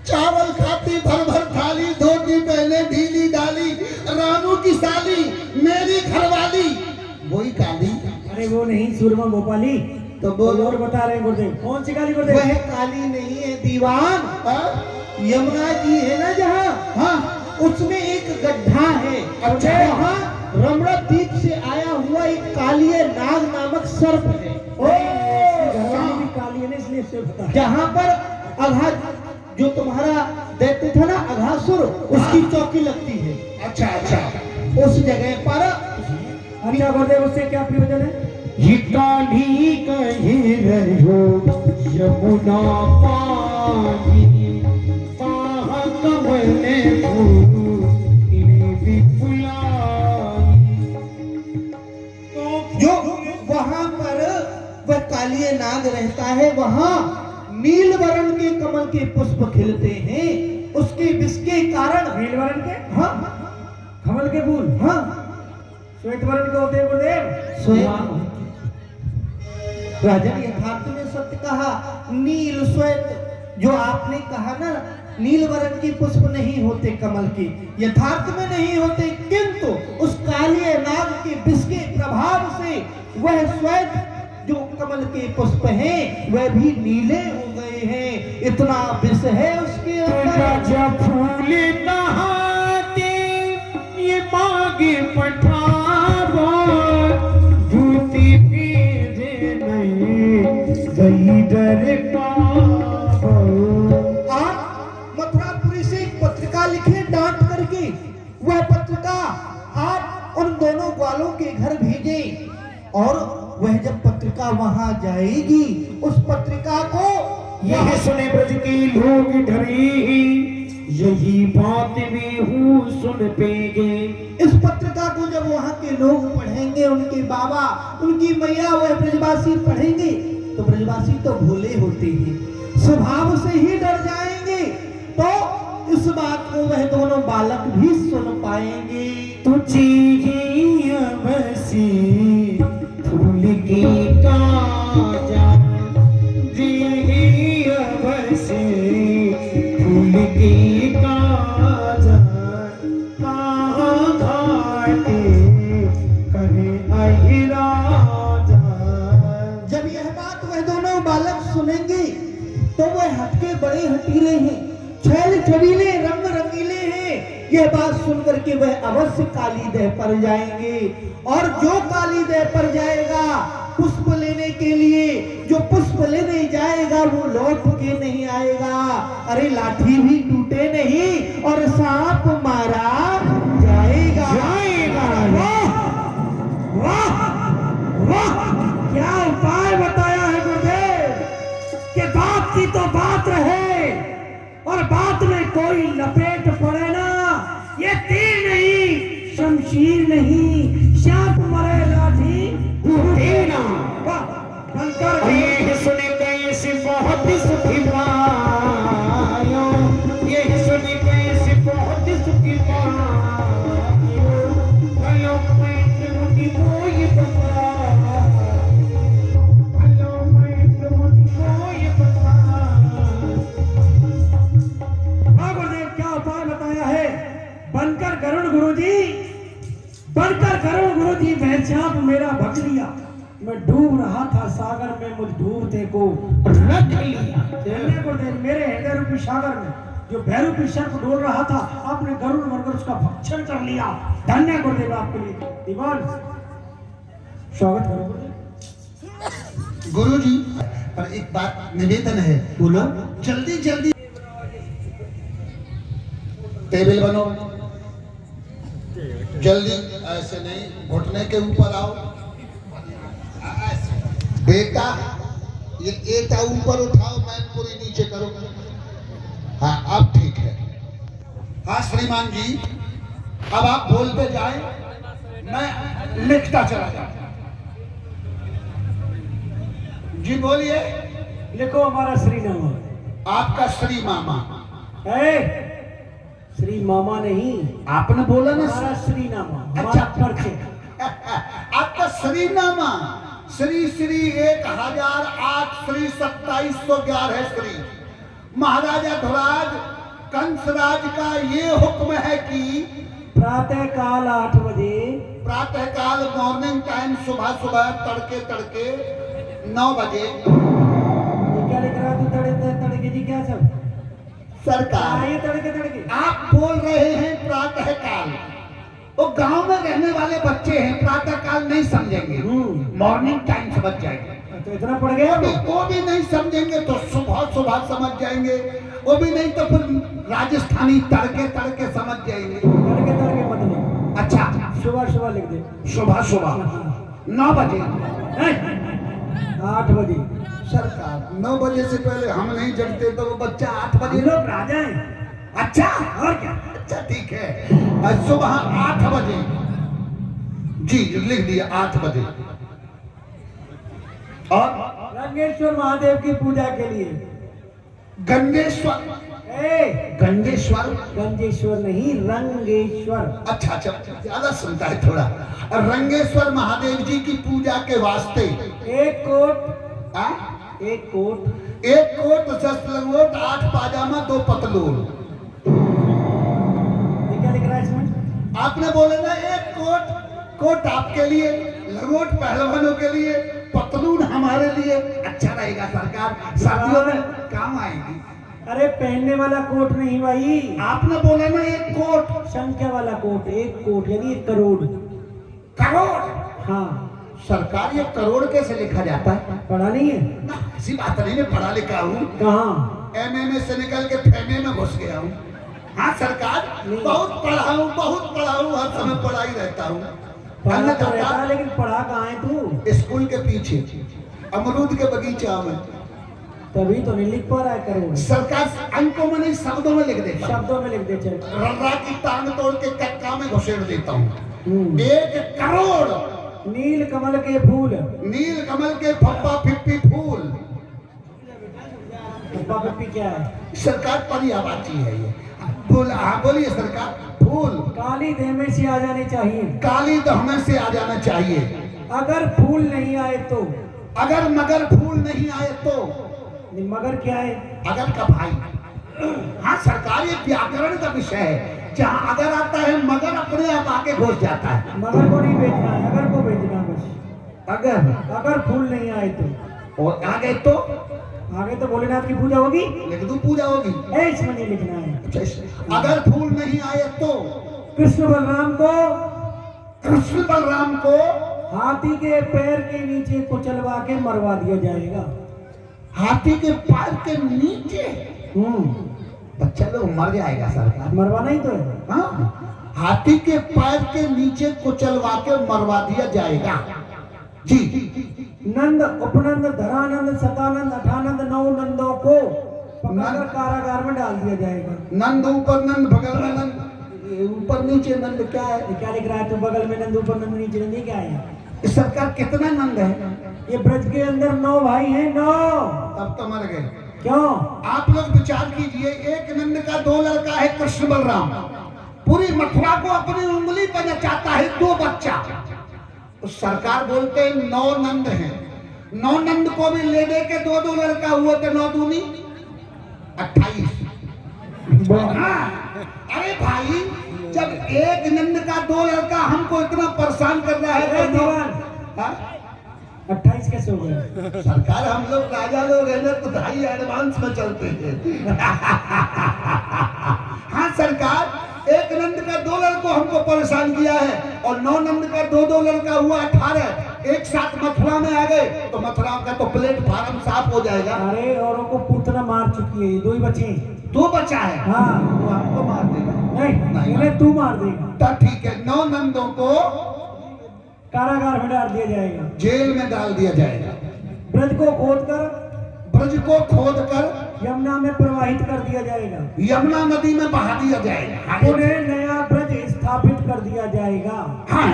[SPEAKER 2] चावल खाती भर भर थाली, धोती पहले ढीली डाली, रानू की साली, मेरी घरवाली, वही काली।
[SPEAKER 1] अरे वो नहीं, सूरमा भोपाली।
[SPEAKER 4] तो बोलो,
[SPEAKER 1] और बता रहे हैं गुरुदेव, कौन सी काली गुरुदेव?
[SPEAKER 4] वह काली नहीं है दीवान, यमुना जी है ना जहाँ,
[SPEAKER 2] हाँ,
[SPEAKER 4] उसमें एक गड्ढा है।
[SPEAKER 2] अच्छा।
[SPEAKER 4] वहाँ रमणदीप से आया हुआ एक कालिय नाग नामक सर्प है।
[SPEAKER 1] घरवाली भी काली है ना, इसलिए इसे पता है।
[SPEAKER 4] जहाँ पर अघा जो तुम्हारा दैत्य था ना अघासुर, उसकी चौकी लगती है।
[SPEAKER 2] अच्छा अच्छा।
[SPEAKER 4] उस जगह पर
[SPEAKER 1] अच्छा गुरुदेव, उससे क्या प्रयोजन है?
[SPEAKER 3] ये काली कहे रहो यमुना पानी, कहाँ कमले फूली विपुलाई।
[SPEAKER 4] जो वहां पर वह कालिय नाग रहता है, वहां नील वर्ण के कमल के पुष्प खिलते हैं। उसके विष के कारण,
[SPEAKER 1] नीलवर्ण के,
[SPEAKER 4] हाँ
[SPEAKER 1] कमल के फूल,
[SPEAKER 4] हाँ,
[SPEAKER 1] श्वेत वर्ण के होते हैं गुरुदेव।
[SPEAKER 4] स्वयं राजन यथार्थ में सत्य कहा। नील श्वेत जो आपने कहा ना, नील वर्ण के पुष्प नहीं होते कमल के, यथार्थ में नहीं होते, किंतु उस कालिय नाग के विष के प्रभाव से वह श्वेत जो कमल के पुष्प हैं वह भी नीले हो गए हैं। इतना विष है उसके अंदर।
[SPEAKER 3] जब फूल नहाते ये मांगे पठावा, जूती भीजे नहीं गई डर पावा।
[SPEAKER 4] आप मथुरापुरी से एक पत्रिका लिखे डांट करके, वह पत्रिका आप उन दोनों ग्वालों के घर भेजें, और वह जब पत्रिका वहां जाएगी, उस पत्रिका को
[SPEAKER 3] यह सुने ब्रज के लोग डरे, यही बात भी हूँ सुन पेगे।
[SPEAKER 4] इस पत्रिका को जब वहां के लोग पढ़ेंगे, उनके बाबा, उनकी मैया, वह ब्रजवासी पढ़ेंगे, तो ब्रजवासी तो भोले होते हैं, स्वभाव से ही डर जाएंगे। तो इस बात को वह दोनों बालक भी सुन पाएंगे।
[SPEAKER 3] तुझी बसी फूल की काजा, जी बसी फूल की काजा, कहाँ घाटे करे आई राजा।
[SPEAKER 4] जब यह बात वह दोनों बालक सुनेंगे, तो वह हटके बड़े हटीले हैं, छैल छबीले, रंग रंगीले हैं। यह बात सुनकर के वह अवश्य काली देह पर जाएंगे, और जो काली देह पर जाएगा पुष्प लेने के लिए, जो पुष्प लेने जाएगा वो लौट के नहीं आएगा। अरे लाठी भी टूटे नहीं और सांप मारा जाएगा।
[SPEAKER 1] वाह वाह वाह, क्या उपाय बताया है गुरुदेव, कि बात की तो बात रहे और बात में कोई लपेट पड़े ना। ये तीर नहीं, शमशीर नहीं, सांप मरे लाठी टूटे ना। वाह, बनकर
[SPEAKER 3] ये सुने कैसे बहुत सुखी पायो, ये सुने कैसे बहुत सुखी पायो, भलो मैत्र मुनि मोय बता, भलो मैत्र मुनि मोय बता।
[SPEAKER 1] हाँ गुरुदेव, क्या उपाय बताया है? बनकर गरुड़ गुरुजी, बनकर गरुड़ गुरुजी, वह सांप मेरा भग लिया। मैं डूब रहा था सागर में, मुझ डूबते को
[SPEAKER 3] रख लिया।
[SPEAKER 1] धन्य गुरुदेव, मेरे हृदय रूपी सागर में जो भैरूपी सर्प डोल रहा था, आपने गरुड़ बनकर उसका भक्षण कर लिया। धन्य गुरुदेव आपके लिए। दीवान स्वागत करो गुरुदेव।
[SPEAKER 2] गुरुजी, पर एक बात निवेदन है।
[SPEAKER 4] बोलो।
[SPEAKER 2] जल्दी जल्दी टेबल बनो। जल्दी, ऐसे नहीं, घुटने के ऊपर आओ। ऐसे। बेटा, ये एटा ऊपर उठाओ, मैनपुरी नीचे करो। हाँ, अब ठीक है। हाँ श्रीमान जी, अब आप बोलते जाएं, मैं लिखता चला जाऊं। जी बोलिए।
[SPEAKER 3] लिखो हमारा श्रीनामा।
[SPEAKER 2] आपका श्री मामा।
[SPEAKER 3] है श्री मामा नहीं,
[SPEAKER 2] आपने बोला ना
[SPEAKER 3] हमारा श्रीनामा,
[SPEAKER 2] अच्छा।
[SPEAKER 3] हमारा परिचय।
[SPEAKER 2] आपका श्रीनामा। श्री श्री 1008 श्री 2711 श्री महाराजा ध्रुराज कंसराज का ये हुक्म है कि
[SPEAKER 3] प्रातः काल 8 बजे,
[SPEAKER 2] प्रातः काल मॉर्निंग टाइम, सुबह सुबह तड़के तड़के 9 बजे।
[SPEAKER 3] ये क्या लिख रहा है तू? तड़के जी क्या सब?
[SPEAKER 2] सरकार,
[SPEAKER 3] ये तड़के
[SPEAKER 2] आप बोल रहे हैं प्रातः काल, वो गांव में रहने वाले बच्चे हैं, प्रातः काल नहीं समझेंगे, मॉर्निंग टाइम समझ जाएंगे।
[SPEAKER 3] तो इतना पड़ गया।
[SPEAKER 2] वो भी नहीं समझेंगे तो सुबह सुबह समझ जाएंगे, वो भी नहीं तो फिर राजस्थानी तड़के तड़के समझ जाएंगे।
[SPEAKER 3] तड़के मत लिख,
[SPEAKER 2] अच्छा,
[SPEAKER 3] सुबह लिख दे।
[SPEAKER 2] सुबह सुबह 9 बजे।
[SPEAKER 3] 8 बजे।
[SPEAKER 2] सरकार, 9 बजे से पहले हम नहीं जगते तो वो बच्चा 8
[SPEAKER 3] हम
[SPEAKER 2] बजे।
[SPEAKER 3] लोग राजा हैं।
[SPEAKER 2] अच्छा,
[SPEAKER 3] और क्या?
[SPEAKER 2] अच्छा ठीक है। आज सुबह 8 बजे। जी लिख दिया 8 बजे। और
[SPEAKER 3] रंगेश्वर महादेव की पूजा के लिए।
[SPEAKER 2] गंगेश्वर, गंगेश्वर,
[SPEAKER 3] गंगेश्वर नहीं, रंगेश्वर।
[SPEAKER 2] अच्छा अच्छा, ज्यादा सुनता है थोड़ा। रंगेश्वर महादेव जी की पूजा के वास्ते
[SPEAKER 3] एक कोट,
[SPEAKER 2] आ?
[SPEAKER 3] एक कोट,
[SPEAKER 2] 1 कोट 10 लंगोट 8 पाजामा 2 पतलून।
[SPEAKER 3] ये क्या लिख रहा है इसमें?
[SPEAKER 2] आपने बोले ना 1 कोट, कोट आपके लिए, लंगोट पहलवानों के लिए, पतलून हमारे लिए। अच्छा रहेगा सरकार, सर्दियों में काम आएगी।
[SPEAKER 3] अरे पहनने वाला कोट नहीं भाई,
[SPEAKER 2] आपने बोला ना 1 कोट,
[SPEAKER 3] संख्या वाला कोट। एक कोट यानी 1 करोड़।
[SPEAKER 2] करोड़।
[SPEAKER 3] हाँ,
[SPEAKER 2] सरकार, ये करोड़ कैसे लिखा जाता है?
[SPEAKER 3] पढ़ा नहीं है?
[SPEAKER 2] ना, ऐसी बात नहीं, मैं पढ़ा लिखा हूँ,
[SPEAKER 3] कहाँ?
[SPEAKER 2] एमए में से निकल के फेमे में घुस गया हूँ। हाँ सरकार,
[SPEAKER 3] नहीं।
[SPEAKER 2] बहुत पढ़ा हूँ, हर समय पढ़ा ही रहता हूँ।
[SPEAKER 3] पढ़ा तो रहता है, लेकिन पढ़ा कहाँ है तू?
[SPEAKER 2] स्कूल के पीछे अमरूद के बगीचा में।
[SPEAKER 3] तभी तो नहीं लिख पा रहा है करोड़।
[SPEAKER 2] सरकार, अंकों में नहीं, शब्दों में लिख देता हूँ।
[SPEAKER 3] शब्दों में लिख दे चल।
[SPEAKER 2] रर्रा की टांग तोड़ के कक्का में घुसेड़ देता हूँ।
[SPEAKER 3] 1
[SPEAKER 2] 1 करोड़
[SPEAKER 3] नील कमल के फूल।
[SPEAKER 2] नील कमल के फप्पा फिप्पी फूल।
[SPEAKER 3] पप्पा पप्पी क्या है?
[SPEAKER 2] सरकार, पर्यायवाची है ये। बोलिए सरकार। फूल
[SPEAKER 3] काली देह में से आ जानी चाहिए।
[SPEAKER 2] काली दहमे से आ जाना चाहिए।
[SPEAKER 3] अगर फूल नहीं आए तो?
[SPEAKER 2] अगर मगर फूल नहीं आए तो?
[SPEAKER 3] मगर क्या है?
[SPEAKER 2] अगर का भाई। हाँ सरकार, ये व्याकरण का विषय है, जहाँ अगर आता है मगर अपने आप आके घुस जाता है।
[SPEAKER 3] मगर को नहीं बेचना है, अगर को बेचना बस। अगर फूल नहीं आए तो?
[SPEAKER 2] और आगे तो?
[SPEAKER 3] आगे तो भोलेनाथ की पूजा होगी।
[SPEAKER 2] लिख दूं पूजा होगी?
[SPEAKER 3] इसमें नहीं लिखना है।
[SPEAKER 2] अगर फूल नहीं आए तो?
[SPEAKER 3] कृष्ण
[SPEAKER 2] बलराम को
[SPEAKER 3] हाथी के पैर के नीचे कुचलवा के मरवा दिया जाएगा।
[SPEAKER 2] हाथी के पैर के नीचे? बच्चा लोग मर जाएगा सरकार।
[SPEAKER 3] मरवाना ही तो है।
[SPEAKER 2] हाँ, हाथी के पैर के नीचे कुचलवा के मरवा दिया जाएगा। जी।
[SPEAKER 3] नंद, उपनंद, धरानंद, शतानंद, अठानंद 9 नंदों को पकड़कर कारागार में डाल दिया जाएगा।
[SPEAKER 2] नंद ऊपर, नंद बगल में, नंद ऊपर नीचे, नंद क्या है?
[SPEAKER 3] ये क्या लिख रहा है? तो बगल में नंद, ऊपर नंद, नीचे नंद, ये क्या है?
[SPEAKER 2] इस सरकार, कितना नंद है?
[SPEAKER 3] ये ब्रज के अंदर 9 भाई हैं, 9।
[SPEAKER 2] तब तो मर गए।
[SPEAKER 3] क्यों?
[SPEAKER 2] आप लोग विचार कीजिए, एक नंद का 2 लड़का है, कृष्ण बलराम। पूरी मथुरा को अपनी उंगली पर नचाता है 2 बच्चा। तो सरकार बोलते हैं 9 नंद हैं। 9 नंद को भी ले दे के 2 लड़का हुए थे, 9 दूनी 28। अरे भाई, जब एक नंद का 2 लड़का हमको इतना परेशान कर रहा है तो
[SPEAKER 3] 28 कैसे हो गए?
[SPEAKER 2] सरकार, हम लोग राजा लोग हैं ना, तो ढाई एडवांस में चलते हैं। हाँ सरकार, एक नंद का 2 लड़कों हमको परेशान किया है, और 9 नंद का 2 लड़का हुआ 18। एक साथ मथुरा में आ गए तो मथुरा का तो प्लेटफार्म साफ हो जाएगा।
[SPEAKER 3] अरे औरों को पूतना मार चुकी है, 2 ही बचे हैं।
[SPEAKER 2] 2 बचा है।
[SPEAKER 3] हाँ,
[SPEAKER 2] तो हमको मार देगा।
[SPEAKER 3] नहीं उन्हें तू मार देगा।
[SPEAKER 2] तो ठीक है, 9 नंदों को
[SPEAKER 3] कारागार में डाल दिया जाएगा,
[SPEAKER 2] जेल में डाल दिया जाएगा।
[SPEAKER 3] ब्रज को खोद कर
[SPEAKER 2] ब्रज को खोद कर
[SPEAKER 3] यमुना में प्रवाहित कर दिया जाएगा,
[SPEAKER 2] यमुना नदी में बहा दिया जाएगा।
[SPEAKER 3] उन्हें नया ब्रज स्थापित कर दिया जाएगा।
[SPEAKER 2] हाँ,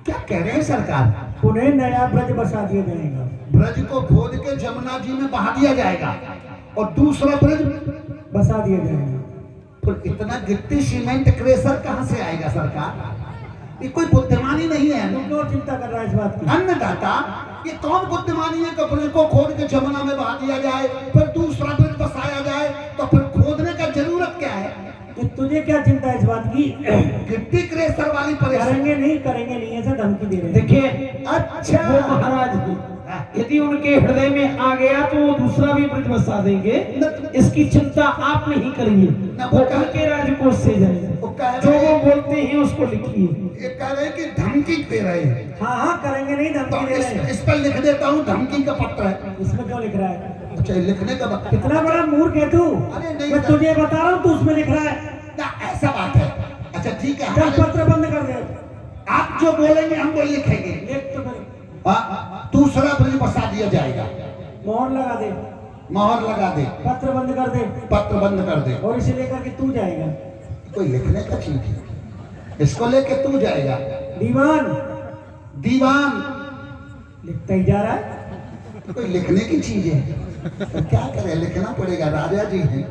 [SPEAKER 2] क्या कह रहे हैं सरकार?
[SPEAKER 3] उन्हें नया ब्रज बसा दिया जाएगा।
[SPEAKER 2] ब्रज को खोद के जमुना जी में बहा दिया जाएगा और दूसरा ब्रज
[SPEAKER 3] बसा दिया जाएगा।
[SPEAKER 2] तो इतना गिट्टी सीमेंट क्रेशर कहां से आएगा सरकार? ये कोई बुद्धिमानी नहीं है।
[SPEAKER 3] तू क्यों चिंता कर रहा है इस बात की?
[SPEAKER 2] अन्नदाता, ये कौन बुद्धिमानी है कि ब्रज को खोद के जमुना में बहा दिया जाए, फिर दूसरा ब्रज बसाया जाए? तो फिर खोदने का जरूरत क्या है?
[SPEAKER 3] तो तुझे क्या चिंता है इस बात की?
[SPEAKER 2] गिट्टी क्रेशर वाली परेशानी।
[SPEAKER 3] करेंगे नहीं ऐसा धमकी दे रहे हैं।
[SPEAKER 5] देखिए
[SPEAKER 2] अच्छा,
[SPEAKER 5] वो महाराज यदि उनके हृदय में आ गया तो वो दूसरा भी ब्रज बसा देंगे, इसकी चिंता आप नहीं करिए, वो उनके राजकोष से जाएगा। जो वो बोलते हैं उसको लिखिए।
[SPEAKER 2] ये कह रहे हैं कि धमकी दे रहे हैं।
[SPEAKER 3] हाँ करेंगे नहीं
[SPEAKER 2] तो
[SPEAKER 3] धमकी दे रहे हैं।
[SPEAKER 2] इस पर लिख देता हूँ धमकी का पत्र है।
[SPEAKER 3] इसमें क्यों लिख रहा है?
[SPEAKER 2] अच्छा, ये लिखने का वक्त।
[SPEAKER 3] कितना बड़ा मूर्ख है तू।
[SPEAKER 2] अरे नहीं,
[SPEAKER 3] मैं तुझे बता रहा हूँ, तू उसमें लिख रहा है।
[SPEAKER 2] ना, ऐसा बात है। अच्छा ठीक है,
[SPEAKER 3] चल पत्र बंद कर दे।
[SPEAKER 2] आप जो बोलेंगे हम वो लिखेंगे।
[SPEAKER 3] लिख तो फिर
[SPEAKER 2] दूसरा ब्रज बसा दिया जाएगा,
[SPEAKER 3] मोहर लगा दे,
[SPEAKER 2] मोहर लगा दे,
[SPEAKER 3] पत्र बंद कर दे
[SPEAKER 2] पत्र बंद कर दे।
[SPEAKER 3] और इसे लेकर के तू जाएगा।
[SPEAKER 2] कोई लिखने का चीज है, इसको लेके तू जाएगा।
[SPEAKER 3] दीवान
[SPEAKER 2] दीवान
[SPEAKER 3] लिखता ही जा रहा है।
[SPEAKER 2] कोई लिखने की चीज है तो क्या करे, लिखना पड़ेगा। राजा जी हैं,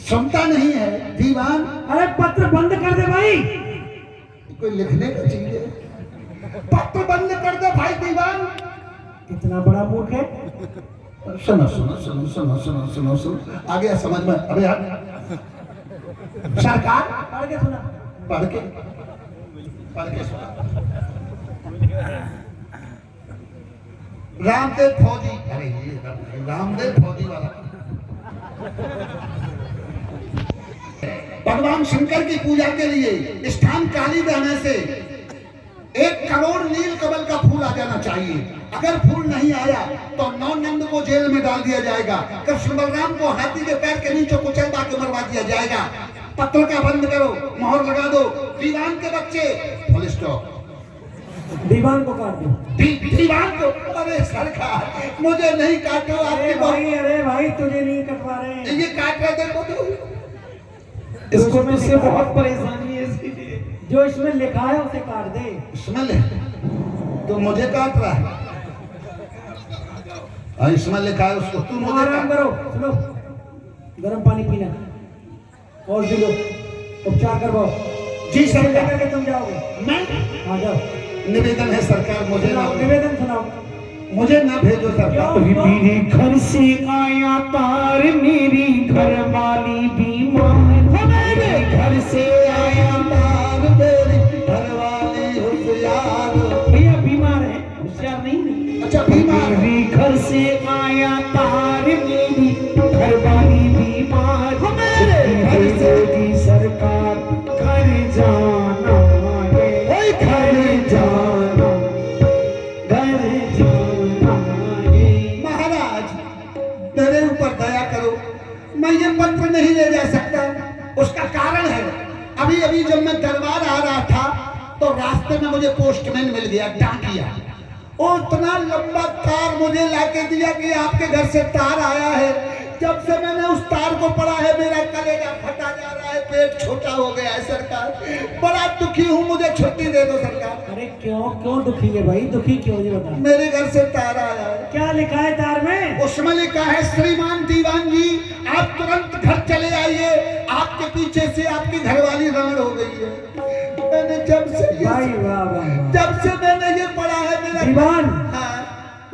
[SPEAKER 2] सुनता नहीं है दीवान।
[SPEAKER 3] अरे पत्र बंद कर दे भाई।
[SPEAKER 2] कोई लिखने का चीज है, पत्र बंद कर दे भाई दीवान।
[SPEAKER 3] कितना बड़ा मूर्ख है।
[SPEAKER 2] सुनो सुनो सुनो सुनो सुनो सुनो सुनो, आ गया समझ में। अबे यार सरकार,
[SPEAKER 3] पढ़ के सुना।
[SPEAKER 2] पढ़ के सुना। रामदेव फौजी, अरे ये रामदेव फौजी वाला भगवान शंकर की पूजा के लिए स्थान काली रहने से 1 करोड़ नील कमल का फूल आ जाना चाहिए। अगर फूल नहीं आया तो 9 नंद को जेल में डाल दिया जाएगा। कृष्ण बलराम को हाथी के पैर के नीचे कुचल के मरवा दिया जाएगा। पत्र का बंद करो, मोहर लगा दो। दीवान के बच्चे, फुल स्टॉप।
[SPEAKER 3] दीवान को काट दो।
[SPEAKER 2] दीवान को? अरे सरकार, मुझे नहीं काटो।
[SPEAKER 3] अरे भाई तुझे नहीं कटवा रहे हैं।
[SPEAKER 2] ये काट रहे, देखो तो।
[SPEAKER 5] इसको मुझसे बहुत परेशानी है, इसीलिए
[SPEAKER 3] जो इसमें लिखा है उसे काट दे।
[SPEAKER 2] इसमें ले तो मुझे काट रहा है। इसमें लिखा है उसको, तू मुझे
[SPEAKER 3] आराम करो। सुनो, गर्म पानी पीना और पी लो, उपचार करवाओ।
[SPEAKER 2] जी सर,
[SPEAKER 3] लेकर के तुम जाओगे।
[SPEAKER 2] मैं
[SPEAKER 3] हाँ जाओ।
[SPEAKER 2] निवेदन है सरकार, मुझे ना,
[SPEAKER 3] निवेदन सुनाओ।
[SPEAKER 2] मुझे ना भेजो सरकार।
[SPEAKER 5] मेरे घर से आया तार, मेरी घर वाली बीमार। मेरे घर से आया
[SPEAKER 2] तार, मेरी घर वाली होशियार।
[SPEAKER 5] भैया बीमार है, होशियार नहीं।
[SPEAKER 2] अच्छा बीमार।
[SPEAKER 5] मेरे घर से आया तार, मेरी घर वाली बीमार।
[SPEAKER 2] मेरे घर से
[SPEAKER 5] सरकार घर जाना है, घर जाना, घर जाना है।
[SPEAKER 2] महाराज मेरे ऊपर दया करो, मैं ये पत्र नहीं ले जा सकता। उसका कारण है, अभी अभी जब मैं दरबार आ रहा था तो रास्ते में मुझे पोस्टमैन मिल गया, डाकिया। और इतना लंबा तार मुझे लाके दिया कि आपके घर से तार आया है। जब से मैंने उस तार को पढ़ा है मेरा कलेजा फटा जा रहा है, पेट छोटा हो गया है सरकार। बड़ा दुखी हूँ, मुझे छुट्टी दे दो सरकार।
[SPEAKER 3] अरे क्यों दुखी है भाई? दुखी क्यों, ये बता।
[SPEAKER 2] मेरे घर से तार आया है।
[SPEAKER 3] क्या लिखा है तार में?
[SPEAKER 2] उसमें लिखा है, श्रीमान दीवान जी आप तुरंत घर चले आइए, आपके पीछे से आपकी घरवाली राण हो गई है। मैंने जब से जब से मैंने ये पढ़ा है मेरा
[SPEAKER 3] दीवान।
[SPEAKER 2] हाँ,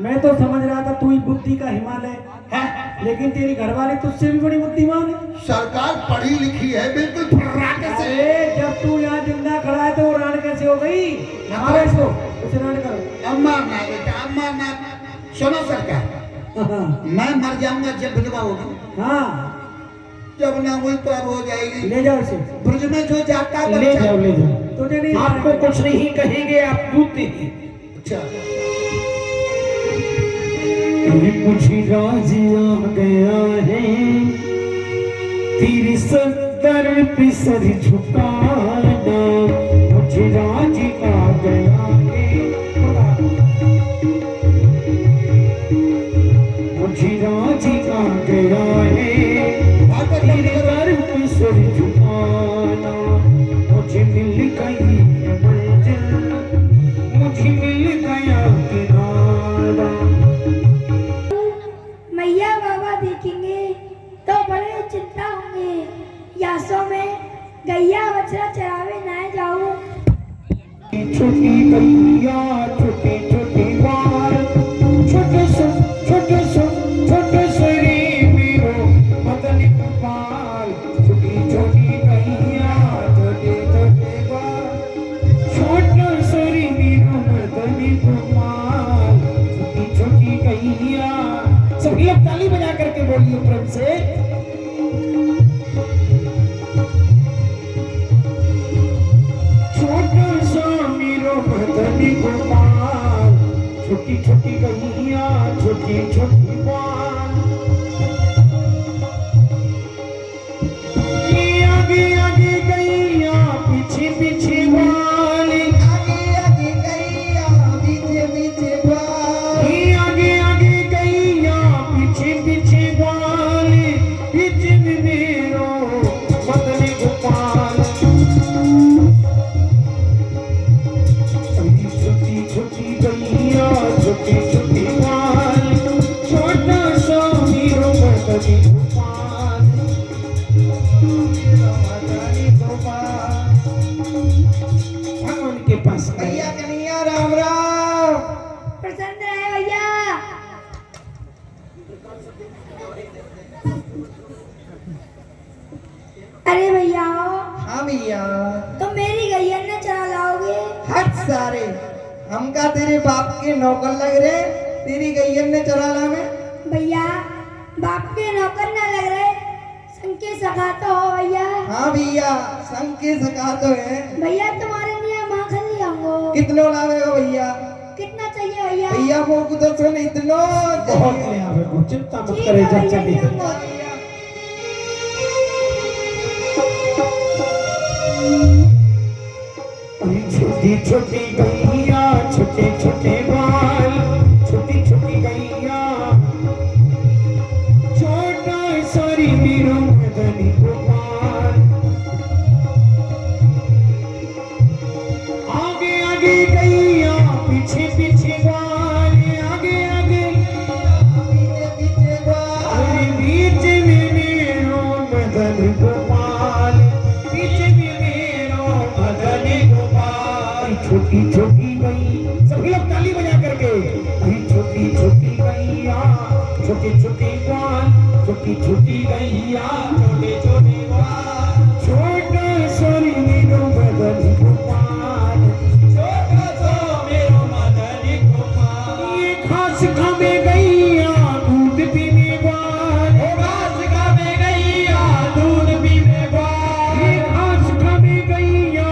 [SPEAKER 3] मैं तो समझ रहा था तू ही बुद्धि का हिमालय है, लेकिन तेरी घरवाली तुझसे भी बड़ी बुद्धिमान है।
[SPEAKER 2] सरकार पढ़ी लिखी है बिल्कुल फर्राटे से।
[SPEAKER 3] अरे जब तू यहाँ जिंदा खड़ा है तो वो राण कैसे हो गई? मारो इसको, उसे राण करो।
[SPEAKER 2] अम्मा ना बेटा, अम्मा ना। सुनो सरकार, मैं मर जाऊंगा जब विधवा होगी।
[SPEAKER 3] हाँ
[SPEAKER 2] जब ना हुई तो अब हो जाएगी।
[SPEAKER 3] ले जाओ इसे।
[SPEAKER 2] ब्रज में जो जाता है
[SPEAKER 5] ले जाओ, ले जाओ।
[SPEAKER 3] तुझे नहीं
[SPEAKER 5] आपको कुछ नहीं कहेंगे, आप दूते हैं।
[SPEAKER 2] अच्छा,
[SPEAKER 5] मुझे राज आ गया है, तेरी सब दर पे सर झुकाना मुझे राज आ गया है, मुझे राज आ गया है, तेरे दर पे सर झुकाना मुझे मिल गई है मंजिल, मुझे मिल गया किनारा।
[SPEAKER 6] मैया बाबा देखेंगे तो बड़े चिंता होंगे, यासों में गैया बछड़ा चरावे न जाऊं।
[SPEAKER 5] छोटी गैया छोटे छोटे बाल, छोटे सरे मेरो मदन गोपाल, छोटी छोटी गैया छोटे छोटे बाल, छोटे सरे मेरो मदन गोपाल, छोटी छोटी गैया। सभी लोग ताली बजा करके बोलिए प्रेम से। गोपाल, छोटी छोटी गैया छोटी छोटी बाल, आगे आगे गैया पीछे पीछे बाल,
[SPEAKER 2] आगे आगे गैया पीछे पीछे बाल,
[SPEAKER 5] आगे आगे गैया पीछे पीछे बाल, पीछे में मेरो मदन गोपाल। छोटी गैया छोटी छोटी बाल, छोटा सा मेरो मदनी गोपाल, मदनी गोपाल। भगवान के पास
[SPEAKER 2] भैया कन्हैया राम राम।
[SPEAKER 6] प्रसन्न रहे भैया। अरे भैया
[SPEAKER 2] हाँ भैया,
[SPEAKER 6] तो मेरी गैया ने चरा लाओगे?
[SPEAKER 2] हट सारे, हमका तेरे बाप के नौकर लग रहे, तेरी गैयन ने चरा ला में।
[SPEAKER 6] भैया बाप के नौकर न लग रहे, संग के सखा तो हो भैया।
[SPEAKER 2] हाँ भैया, संग के सखा तो है।
[SPEAKER 6] भैया तुम्हारे लिए माखन ले आऊंगा।
[SPEAKER 2] कितनो लावेगा भैया?
[SPEAKER 6] कितना चाहिए भैया?
[SPEAKER 2] भैया वो तो सुन इतनो
[SPEAKER 5] बहुत ले आवे को, चिंता मत
[SPEAKER 6] ठीक
[SPEAKER 5] करे
[SPEAKER 6] है
[SPEAKER 5] चाचा
[SPEAKER 6] भैया,
[SPEAKER 5] जी।
[SPEAKER 6] ले आऊंगा।
[SPEAKER 5] छोटी छोटी गैया छोटे छोटे बाल, छोटी छोटी गैया छोटा सरी मेरो मदनी गोपाल, आगे आगे गैया पीछे पीछे बाल, आगे आगे
[SPEAKER 2] पीछे पीछे बाल,
[SPEAKER 5] अरे बीच में मेरो मदन गोपाल, पीछे में मेरो मदनी गोपाल। छोटी छोटी गई, सभी लोग ताली बजा करके। छोटी छोटी गैया छोटी छोटी बाल, छोटी छोटी गैया छोटे छोटे बाल, छोटा सरी मेरो मदनी गोपाल, छोटा सा मेरो मदनी गोपाल। ये घास खावे गैया दूध पीने बाल, घास खावे गैया दूध पीने बाल, ये घास खावे गैया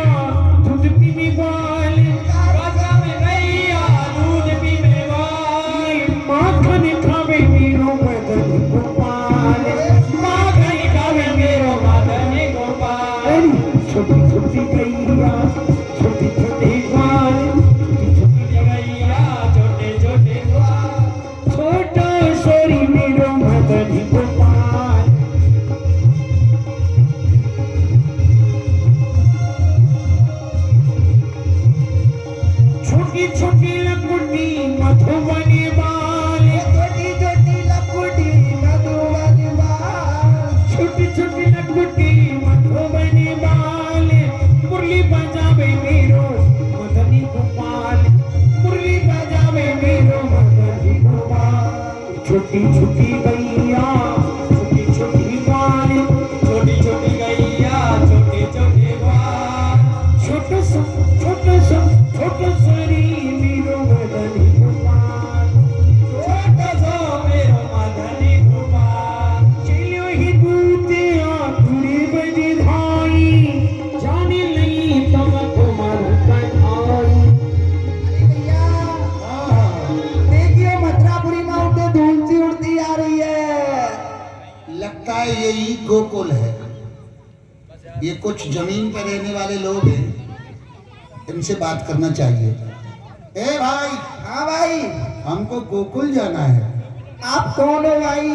[SPEAKER 5] दूध पीने बाल, घास खावे गैया दूध पीने बाल, माखन खावे मेरो मदनी गोपाल, माखन खावे मेरो मदनी गोपाल। छोटी छोटी गैया छोटी छोटी बाल, छोटी छोटी गैया छोटे छोटे बाल, छोटा सरी मेरो मदनी गोपाल। छोटी छोटी लकुटी मधुबनी बाल,
[SPEAKER 2] छोटी छोटी लकुटी मधुबनी बाल,
[SPEAKER 5] छोटी छोटी लकुटी मधुबनी बाल, मुरली बजावे मेरो मदनी गोपाल, मुरली बजावे मेरो मदनी गोपाल। छोटी छोटी गैया छोटी छोटी बाल, छोटी छोटी गैया छोटे छोटे बाल, छोटे छोटे सरी मेरो मदनी गोपाल, छोटा सा मेरो मदनी गोपाल। चलियो ही दूते आखुरी बजे धाई, जाने लगी तब तुम्हार कन्हाई।
[SPEAKER 2] अरे भैया देखिए मथुरापुरी में उठे धूल सी उड़ती आ रही है, लगता है यही गोकुल है। कुछ जमीन पर रहने वाले लोग हैं, इनसे बात करना चाहिए। ए भाई।
[SPEAKER 4] हाँ भाई।
[SPEAKER 2] हमको गोकुल जाना है।
[SPEAKER 4] आप कौन हो भाई?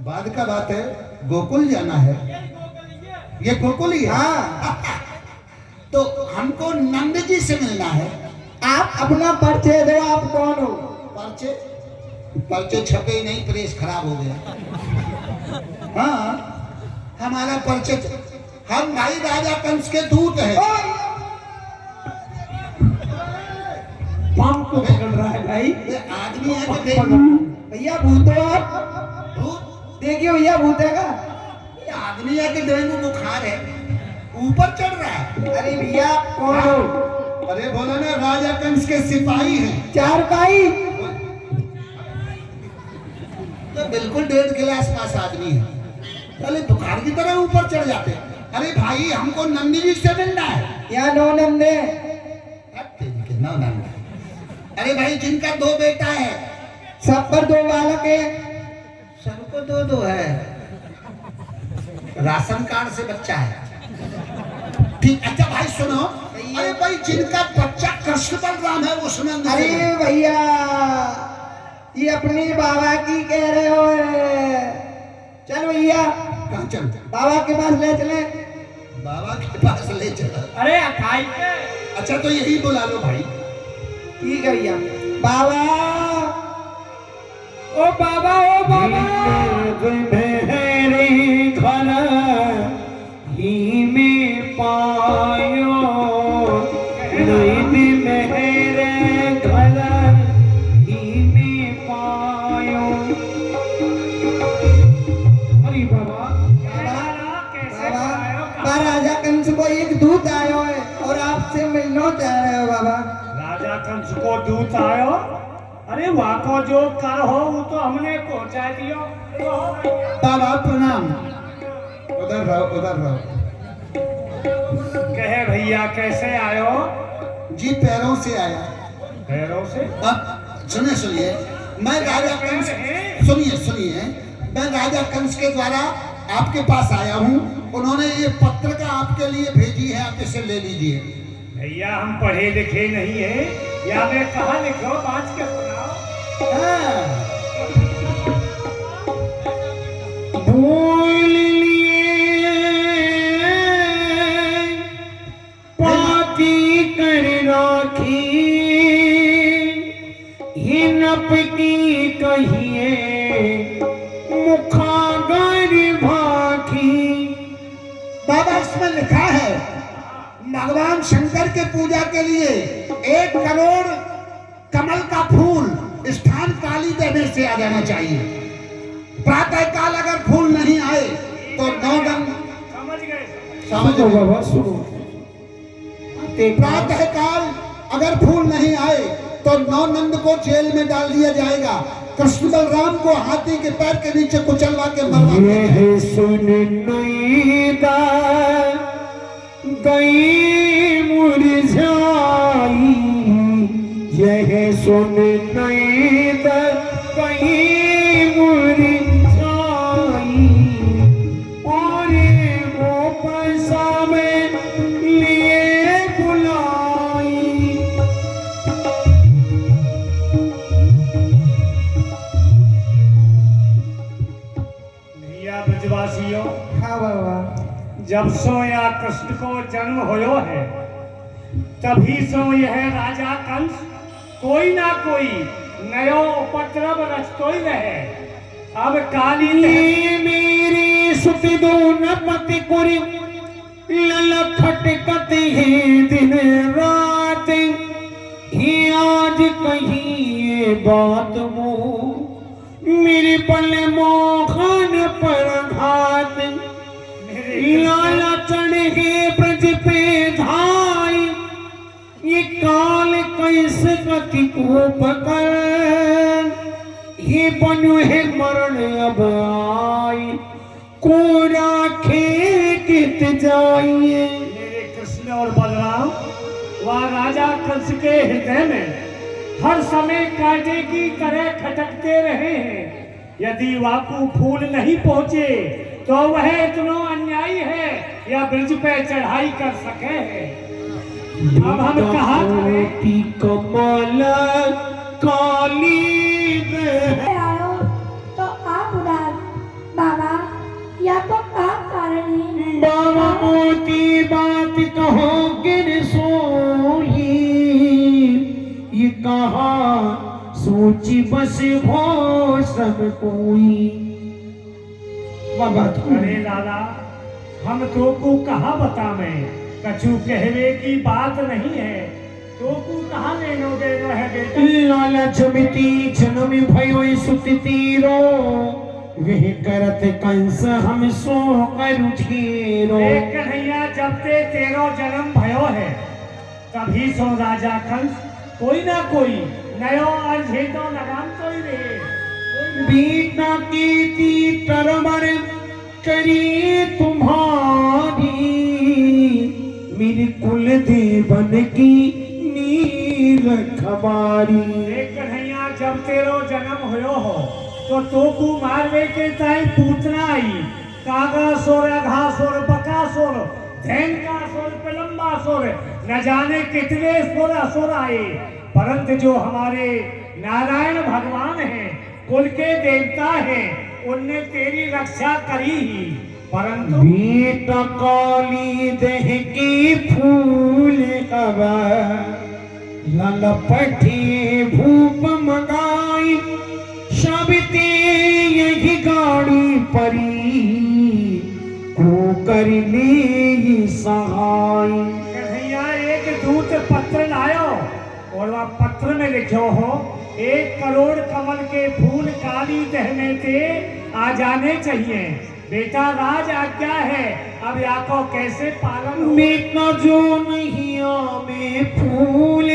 [SPEAKER 2] बाद का बात है, गोकुल जाना है। ये गोकुल ही है?
[SPEAKER 4] हाँ।
[SPEAKER 2] तो हमको नंद जी से मिलना है।
[SPEAKER 4] आप अपना परिचय दो, आप कौन हो?
[SPEAKER 2] पर्चे पर्चे छपे ही नहीं, प्रेस खराब हो गया। हाँ, हमारा पर्चे हम भाई राजा कंस के दूत हैं।
[SPEAKER 5] पाम को पकड़ रहा है भाई।
[SPEAKER 2] ये आदमी है कि
[SPEAKER 4] भैया भूत हो आप?
[SPEAKER 2] भूत?
[SPEAKER 4] देखिए भैया भूत है का?
[SPEAKER 2] ये आदमी है कि डेंगू बुखार है, ऊपर चढ़ रहा है।
[SPEAKER 4] अरे भैया कौन हो?
[SPEAKER 2] अरे बोलो ना, राजा कंस के सिपाही हैं।
[SPEAKER 4] चार भाई?
[SPEAKER 2] तो बिल्कुल 1.5 गिलास पास आदमी है, पहले बुखार की तरह ऊपर चढ़ जाते हैं। अरे भाई, हमको नंदी जी से मिलना है।
[SPEAKER 4] यहाँ 9 नंदे।
[SPEAKER 2] नौ नंद। अरे भाई, जिनका 2 बेटा है,
[SPEAKER 4] सब पर 2 बालक है।
[SPEAKER 2] सबको 2-2 है। राशन कार्ड से बच्चा है। ठीक। अच्छा भाई सुनो, अरे भाई जिनका बच्चा कृष्ण बलराम है वो सुनंद से
[SPEAKER 4] अरे
[SPEAKER 2] है।
[SPEAKER 4] भैया, ये अपने बाबा की कह रहे हो? चल भैया,
[SPEAKER 2] कहाँ चल?
[SPEAKER 4] बाबा के पास ले चले।
[SPEAKER 2] बाबा के पास ले चला।
[SPEAKER 5] अरे अकाई
[SPEAKER 2] अच्छा तो यही बुला लो भाई।
[SPEAKER 4] ठीक है भैया। बाबा,
[SPEAKER 5] ओ बाबा, ओ बाबा मेरे घर ही में पायो, नहीं मेरे घर ही में पायो। अरे बाबा,
[SPEAKER 4] बाबा राजा कंस को एक दूत आयो है और आपसे मिलना चाह रहे हो बाबा।
[SPEAKER 3] राजा कंस को दूत आयो? अरे वहाँ को जो कर हो वो तो हमने पहुंचा दियो।
[SPEAKER 2] बाबा प्रणाम। उधर रहो, उधर रहो।
[SPEAKER 3] कहे भैया कैसे आयो?
[SPEAKER 2] जी पैरों से आया।
[SPEAKER 3] पैरों से?
[SPEAKER 2] अब सुनिए, मैं राजा कंस, सुनिए, मैं राजा कंस के द्वारा आपके पास आया हूँ। उन्होंने ये पत्रिका आपके लिए भेजी है, आप इसे ले लीजिए।
[SPEAKER 3] भैया हम पढ़े लिखे नहीं है, या मैं कहाँ लिखो, बात के सुनाओ।
[SPEAKER 2] हाँ।
[SPEAKER 5] भूल लिए पाती कर राखी, ही नपकी कहिए मुखागर भाखी।
[SPEAKER 2] बाबा इसमें लिखा है, भगवान शंकर के पूजा के लिए 1 करोड़ कमल का फूल स्थान काली देवी से आ जाना चाहिए। प्रातः काल अगर फूल नहीं आए तो 9 दिन।
[SPEAKER 3] समझ गए?
[SPEAKER 2] समझो
[SPEAKER 5] बाबा सुनो,
[SPEAKER 2] प्रातः काल अगर फूल नहीं आए तो 9 नंद को जेल में डाल दिया जाएगा। कृष्ण बलराम को हाथी के पैर के नीचे कुचलवा के मरवा दिया जाएगा।
[SPEAKER 5] ये सुन नैदा गई मुरझाई, यह सुन नैदा गई मुरझाई, और वो पैसा में लिए बुलाई।
[SPEAKER 3] भैया ब्रजवासियों,
[SPEAKER 4] हाँ बाबा।
[SPEAKER 3] जब सो या कृष्ण को जन्म होयो है, तभी सो यह राजा कंस कोई ना कोई नयो उपद्रव रचतो ही रहे। अब काली
[SPEAKER 5] मेरी सुति दो न पति कुरी, लल खटकत है दिन रात, ही आज कहीं ये बात मुँह मेरे पल मोहन पर घात। लाला चढ़े ब्रज पे धाई, ये काल कैसे गति को पकड़, ये बनु है मरण अब आई, को राखे कित जाइए।
[SPEAKER 3] मेरे कृष्ण और बलराम वह राजा कंस के हृदय में हर समय कांटे की तरह खटकते रहे हैं। यदि वाकु फूल नहीं पहुंचे तो वह इतना अन्याय ऊंचाई है या ब्रिज पे चढ़ाई कर सके। अब हम कहा
[SPEAKER 5] की कमल काली दे
[SPEAKER 6] आयो तो आप उदास बाबा, या तो आप कारण है।
[SPEAKER 5] बाबा मोती बात कहो गिर सोई, ये कहा सोची बस भो सब कोई। बाबा
[SPEAKER 3] अरे लाला, हम तो को कहा बता मैं, कछु कहवे की बात नहीं है, तो को कहा लेनो देना है बेटा।
[SPEAKER 5] लालच मिति जन्म भयो सुति तीरो, वह करत कंस हम सो करु छीरो।
[SPEAKER 3] कन्हैया, जब ते तेरो जन्म भयो है तभी सो राजा कंस कोई ना कोई नयो अर्झे तो लगान तो ही रे।
[SPEAKER 5] बीता कीर्ति तरवर करी तुम्हारी, मेरे कुल देवन की नील खबारी।
[SPEAKER 3] कन्हैया, जब तेरो जन्म होयो हो तो को मारवे के ताई पूतना आई, कागासुर, अघासुर, बकासुर, धैनकासुर, पिलंबासुर, न जाने कितने सुर असुर आए, परंतु जो हमारे नारायण भगवान हैं, कुल के देवता हैं, उनने तेरी रक्षा करी ही। परंतु
[SPEAKER 5] बीता काली देह की फूल हवा, ललपटी भूप मगाई, शबते यही गाड़ी परी, को कर ले सहाय।
[SPEAKER 3] कन्हैया, एक दूत पत्र लायो और वह पत्र में लिखो हो, 1 करोड़ कमल के फूल काली देह में से आ जाने चाहिए। बेटा, राज आज्ञा है, अब याको कैसे पालन हो।
[SPEAKER 5] मेरा जो नहीं में फूल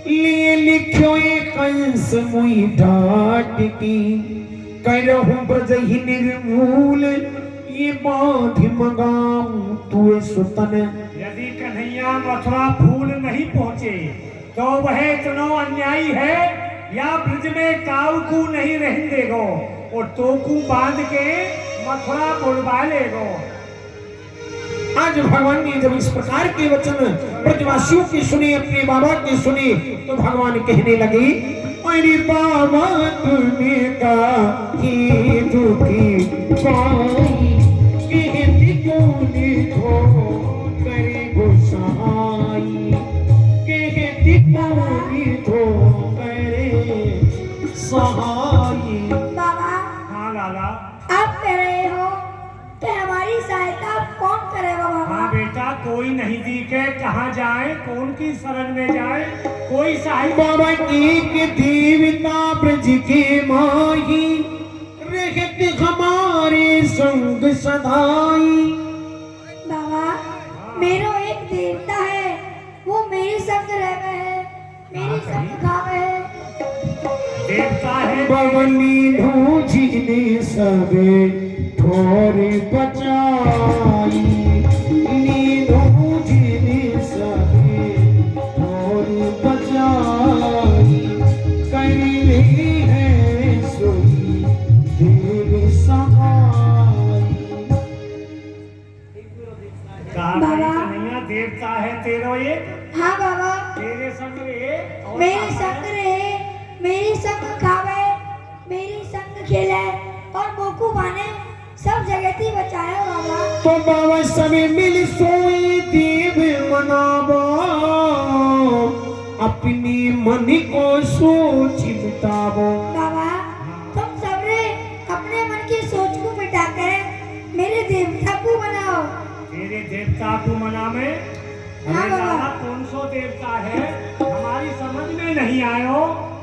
[SPEAKER 5] लिए लिखो ये कंस मुई डाट की, करहु ब्रज ही निर्मूल, ये बाध मगाऊं तू सुतन।
[SPEAKER 3] यदि कन्हैया मथुरा फूल नहीं पहुँचे तो वह इतना अन्यायी है, या ब्रिज में काऊ को नहीं रहने देगो और तो को बांध के मथुरा बुलवा लेगो।
[SPEAKER 5] आज भगवान ने जब इस प्रकार के वचन ब्रजवासियों की सुने, अपने बाबा की सुने, तो भगवान कहने लगे, अरे बाबा तुमने कहा कि दुखी पाई, कहती तूने धो करे गोसाई, कहती तूने धो करे सहाई।
[SPEAKER 6] बाबा,
[SPEAKER 3] हाँ लाला।
[SPEAKER 6] आप कह रहे हो कि हमारी सहायता कौन करेगा बाबा?
[SPEAKER 3] हाँ बेटा, कोई नहीं दिखे, कहाँ जाए, कौन की शरण में जाए, कोई सहायता।
[SPEAKER 5] बाबा एक देवता ब्रज के माही, रहते हमारे संग सदाई।
[SPEAKER 6] बाबा, मेरो एक देवता है, वो मेरे संग रहवे है, मेरे संग खावे है।
[SPEAKER 3] देवता है
[SPEAKER 5] बवनी भूजी ने सबे थोड़े बचाई, नींदू जी ने सबे थोड़े बचाई, कैले है सोई देव सहाय।
[SPEAKER 6] बाबा।
[SPEAKER 3] कन्हैया, देवता है तेरो ये,
[SPEAKER 6] हाँ बाबा,
[SPEAKER 3] तेरे संग रहे और
[SPEAKER 6] मेरे संग रहे, मेरे संग खावे, मेरे संग खेले और मोकू माने सब जगती बचाया बाबा।
[SPEAKER 5] तो बाबा सभी मिल सोई देव मनाबो, अपनी मन को सोच बताबो।
[SPEAKER 6] बाबा, तुम सबरे अपने मन की सोच को मिटाकर मेरे देवता को बनाओ।
[SPEAKER 3] तेरे देवता को मना में।
[SPEAKER 6] हाँ
[SPEAKER 3] अरे
[SPEAKER 6] बाबा।
[SPEAKER 3] लाला, कौन सो देवता है, हमारी समझ में नहीं आयो,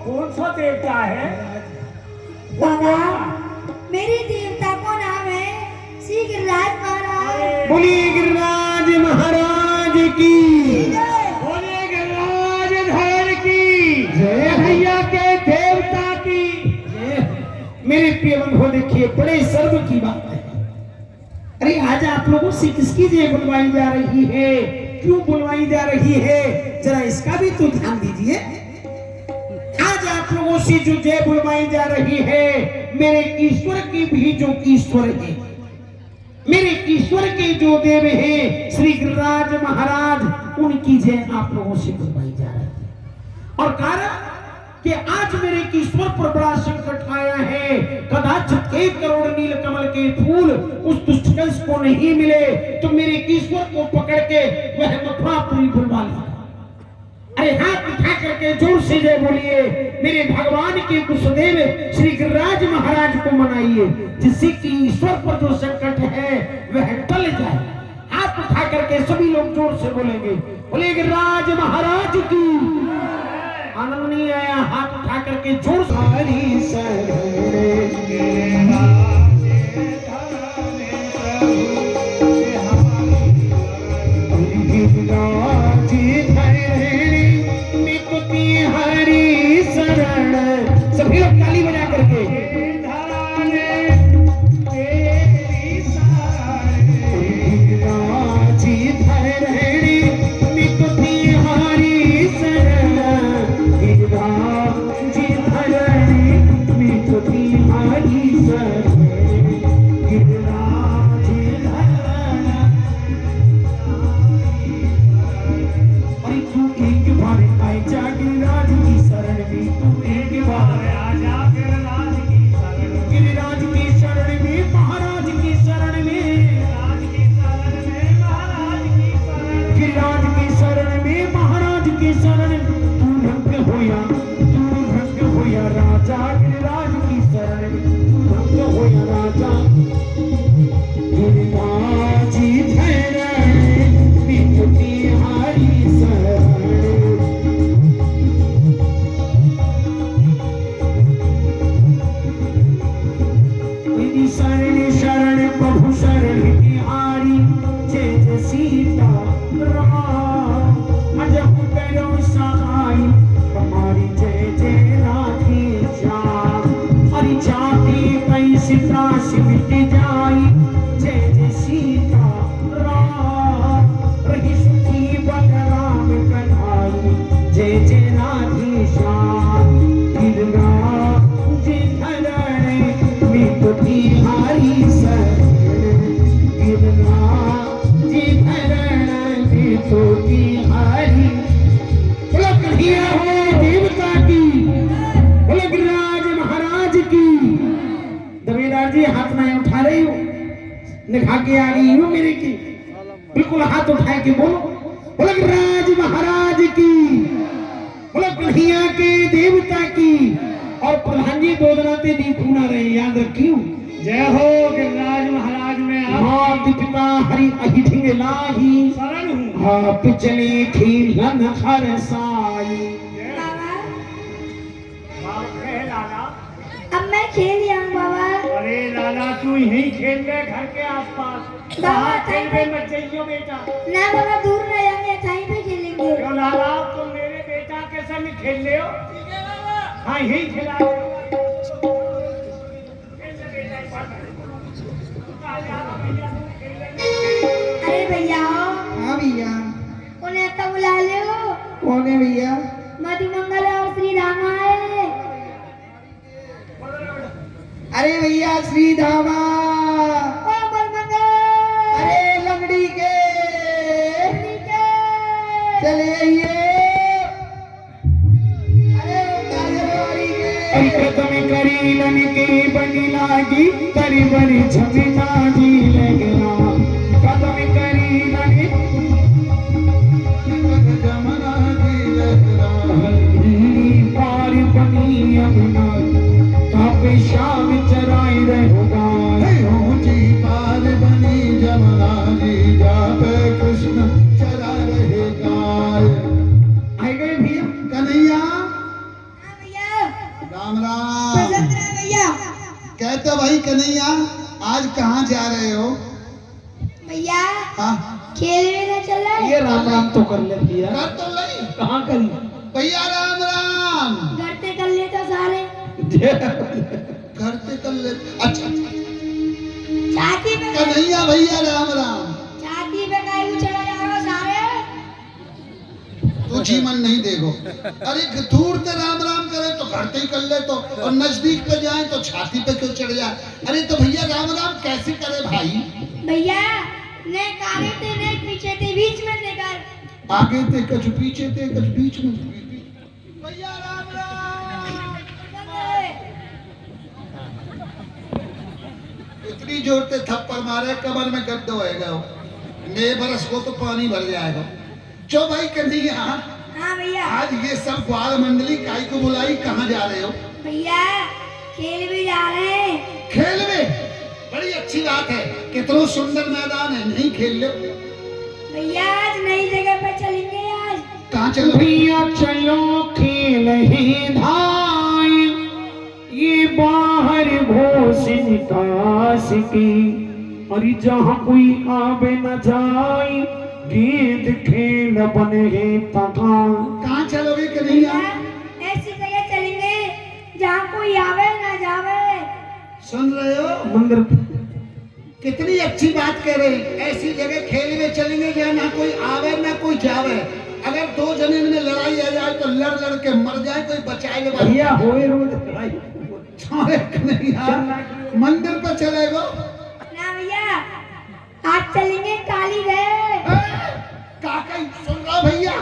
[SPEAKER 3] कौन सो देवता है।
[SPEAKER 6] बाबा, मेरे देवता को नाम है श्री गिरिराज महाराज।
[SPEAKER 5] बोलिए गिरिराज महाराज की
[SPEAKER 3] बोले गणराज धर की
[SPEAKER 5] जय, भैया के देवता की जय। मेरे प्रिय बंधुओं, देखिए बड़े सर्व की बात है। अरे आज आप लोगों से किसकी जय बुलवाई जा रही है, क्यों बुलवाई जा रही है, जरा इसका भी तो ध्यान दीजिए। आज आप लोगों से जो जय बुलवाई जा रही है, मेरे ईश्वर की भी जो ईश्वर है, मेरे ईश्वर के जो देव हैं श्री गिरिराज महाराज, उनकी जय आप लोगों से करवाई जा रही है। और कारण कि आज मेरे ईश्वर पर बड़ा संकट आया है। कदाचित 1 करोड़ नील कमल के फूल उस दुष्टकंस को नहीं मिले तो मेरे ईश्वर को पकड़ के वह मथुरापुरी बुलवा लिया। अरे हाथ उठा करके जोर से जय बोलिए, मेरे भगवान के कुशदेव श्री गिरिराज महाराज को मनाइए, जिससे कि ईश्वर पर जो संकट है वह टल जाए। हाथ उठा करके सभी लोग जोर से बोलेंगे, बोले गिरिराज महाराज की। आनंद नहीं आया? हाथ उठा करके जोर से सभी लोग ताली बजा करके निभा के आ गई हो मेरे की, बिल्कुल हाथ उठाए के बोलो, बोलो गिरिराज महाराज की, बोलो कन्हैया के देवता की। और प्रधान जी 2 दिनाते दी पूना रहे, याद रखियो।
[SPEAKER 3] जय हो गिरिराज महाराज में
[SPEAKER 5] मात पिता हरि अहिठिंग लाही,
[SPEAKER 3] शरण हूँ।
[SPEAKER 5] हाँ पिछले खेलन हर साई।
[SPEAKER 3] लाला,
[SPEAKER 6] अब मैं खेल आऊँ बाबा।
[SPEAKER 3] अरे लाला तू यहीं खेल ले घर के आसपास,
[SPEAKER 6] बाबा,
[SPEAKER 3] बाहर खेल में मत जाइयो बेटा।
[SPEAKER 6] ना बाबा, दूर रह जाएंगे, कहीं पे खेलेंगे।
[SPEAKER 3] क्यों लाला, तुम मेरे बेटा के संग खेल ले हो? ठीक है बाबा। हाँ यहीं खिला।
[SPEAKER 6] अरे भैया,
[SPEAKER 4] हाँ भैया।
[SPEAKER 6] उन्हें तो बुला लो।
[SPEAKER 4] कौन है भैया?
[SPEAKER 6] मधुमंगल और श्री रामा है।
[SPEAKER 4] अरे भैया श्री धामा।
[SPEAKER 6] ओ मधुमंगल,
[SPEAKER 4] अरे लंगड़ी के चले आइए। अरे काजलवाड़ी के
[SPEAKER 5] कदम करी लन के बनी लागी, तरी बरी झमिना जी लगना। कदम करी लन
[SPEAKER 2] जमना जी लगना,
[SPEAKER 5] पार बनी यमुना, तापे शाम चराई रहोगा।
[SPEAKER 2] ऊंची पार बनी जमना जी, जापे कृष्ण चरा रहे गाय।
[SPEAKER 5] आए गए भैया।
[SPEAKER 2] कन्हैया
[SPEAKER 6] हाँ भैया,
[SPEAKER 2] राम राम।
[SPEAKER 6] पसंद है भैया।
[SPEAKER 2] कहते भाई कन्हैया आज कहाँ जा रहे हो?
[SPEAKER 6] भैया
[SPEAKER 2] हाँ
[SPEAKER 6] खेल में ना चल रहा है।
[SPEAKER 5] ये राम राम तो कर ले भैया।
[SPEAKER 2] कर तो नहीं
[SPEAKER 5] कहाँ करी?
[SPEAKER 2] भैया राम राम।
[SPEAKER 6] घर से कर लेता सारे।
[SPEAKER 2] घर से कर ले। अच्छा
[SPEAKER 6] छाती पे
[SPEAKER 2] कन्हैया भैया राम राम।
[SPEAKER 6] छाती पे गाय को चढ़ा जाओ सारे।
[SPEAKER 2] तू जीवन नहीं देखो। अरे दूर से राम राम करे तो घर से ही कर ले तो, और नजदीक पे जाए तो छाती पे क्यों चढ़ जाए? अरे तो भैया राम राम कैसे करे भाई?
[SPEAKER 6] भैया ने कारे थे ने पीछे थे बीच में थे कर
[SPEAKER 2] आगे थे कछ पीछे थे कछ बीच में।
[SPEAKER 6] भैया राम राम।
[SPEAKER 2] इतनी जोर से थप्पड़ मारे कमर में गड्ढा होएगा, नए बरस को तो पानी भर जाएगा। चो भाई कन्हैया,
[SPEAKER 6] हाँ भैया।
[SPEAKER 2] आज ये सब ग्वाल मंडली काई को बुलाई, कहाँ जा रहे हो?
[SPEAKER 6] भैया खेल भी जा रहे हैं।
[SPEAKER 2] खेल में? बड़ी अच्छी बात है, कितना सुंदर मैदान है, नहीं खेल लो?
[SPEAKER 6] भैया आज नई जगह पे चलेंगे। आज
[SPEAKER 2] कहाँ चलो?
[SPEAKER 5] भैया चलो खेल ही धाई, ये बाहर घोष निकास की, और जहाँ कोई आवे न जाए, गेंद खेल बने तकान।
[SPEAKER 2] कहाँ चलोगे कन्हैया?
[SPEAKER 6] भैया ऐसी जगह चलेंगे जहाँ कोई आवे ना जावे।
[SPEAKER 2] सुन रहे हो?
[SPEAKER 5] मंदिर
[SPEAKER 2] कितनी अच्छी बात कह रहे हैं। ऐसी जगह खेल में चलेंगे जहाँ ना कोई आवे ना कोई जावे। अगर दो जने में लड़ाई आ जाए तो लड़ लड़ के मर जाए, कोई बचाए
[SPEAKER 5] भैया होए रोज लड़ाई।
[SPEAKER 2] नहीं, मंदिर पर चलेगो?
[SPEAKER 6] ना भैया आज चलेंगे काली गए।
[SPEAKER 2] काका सुन रहा भैया,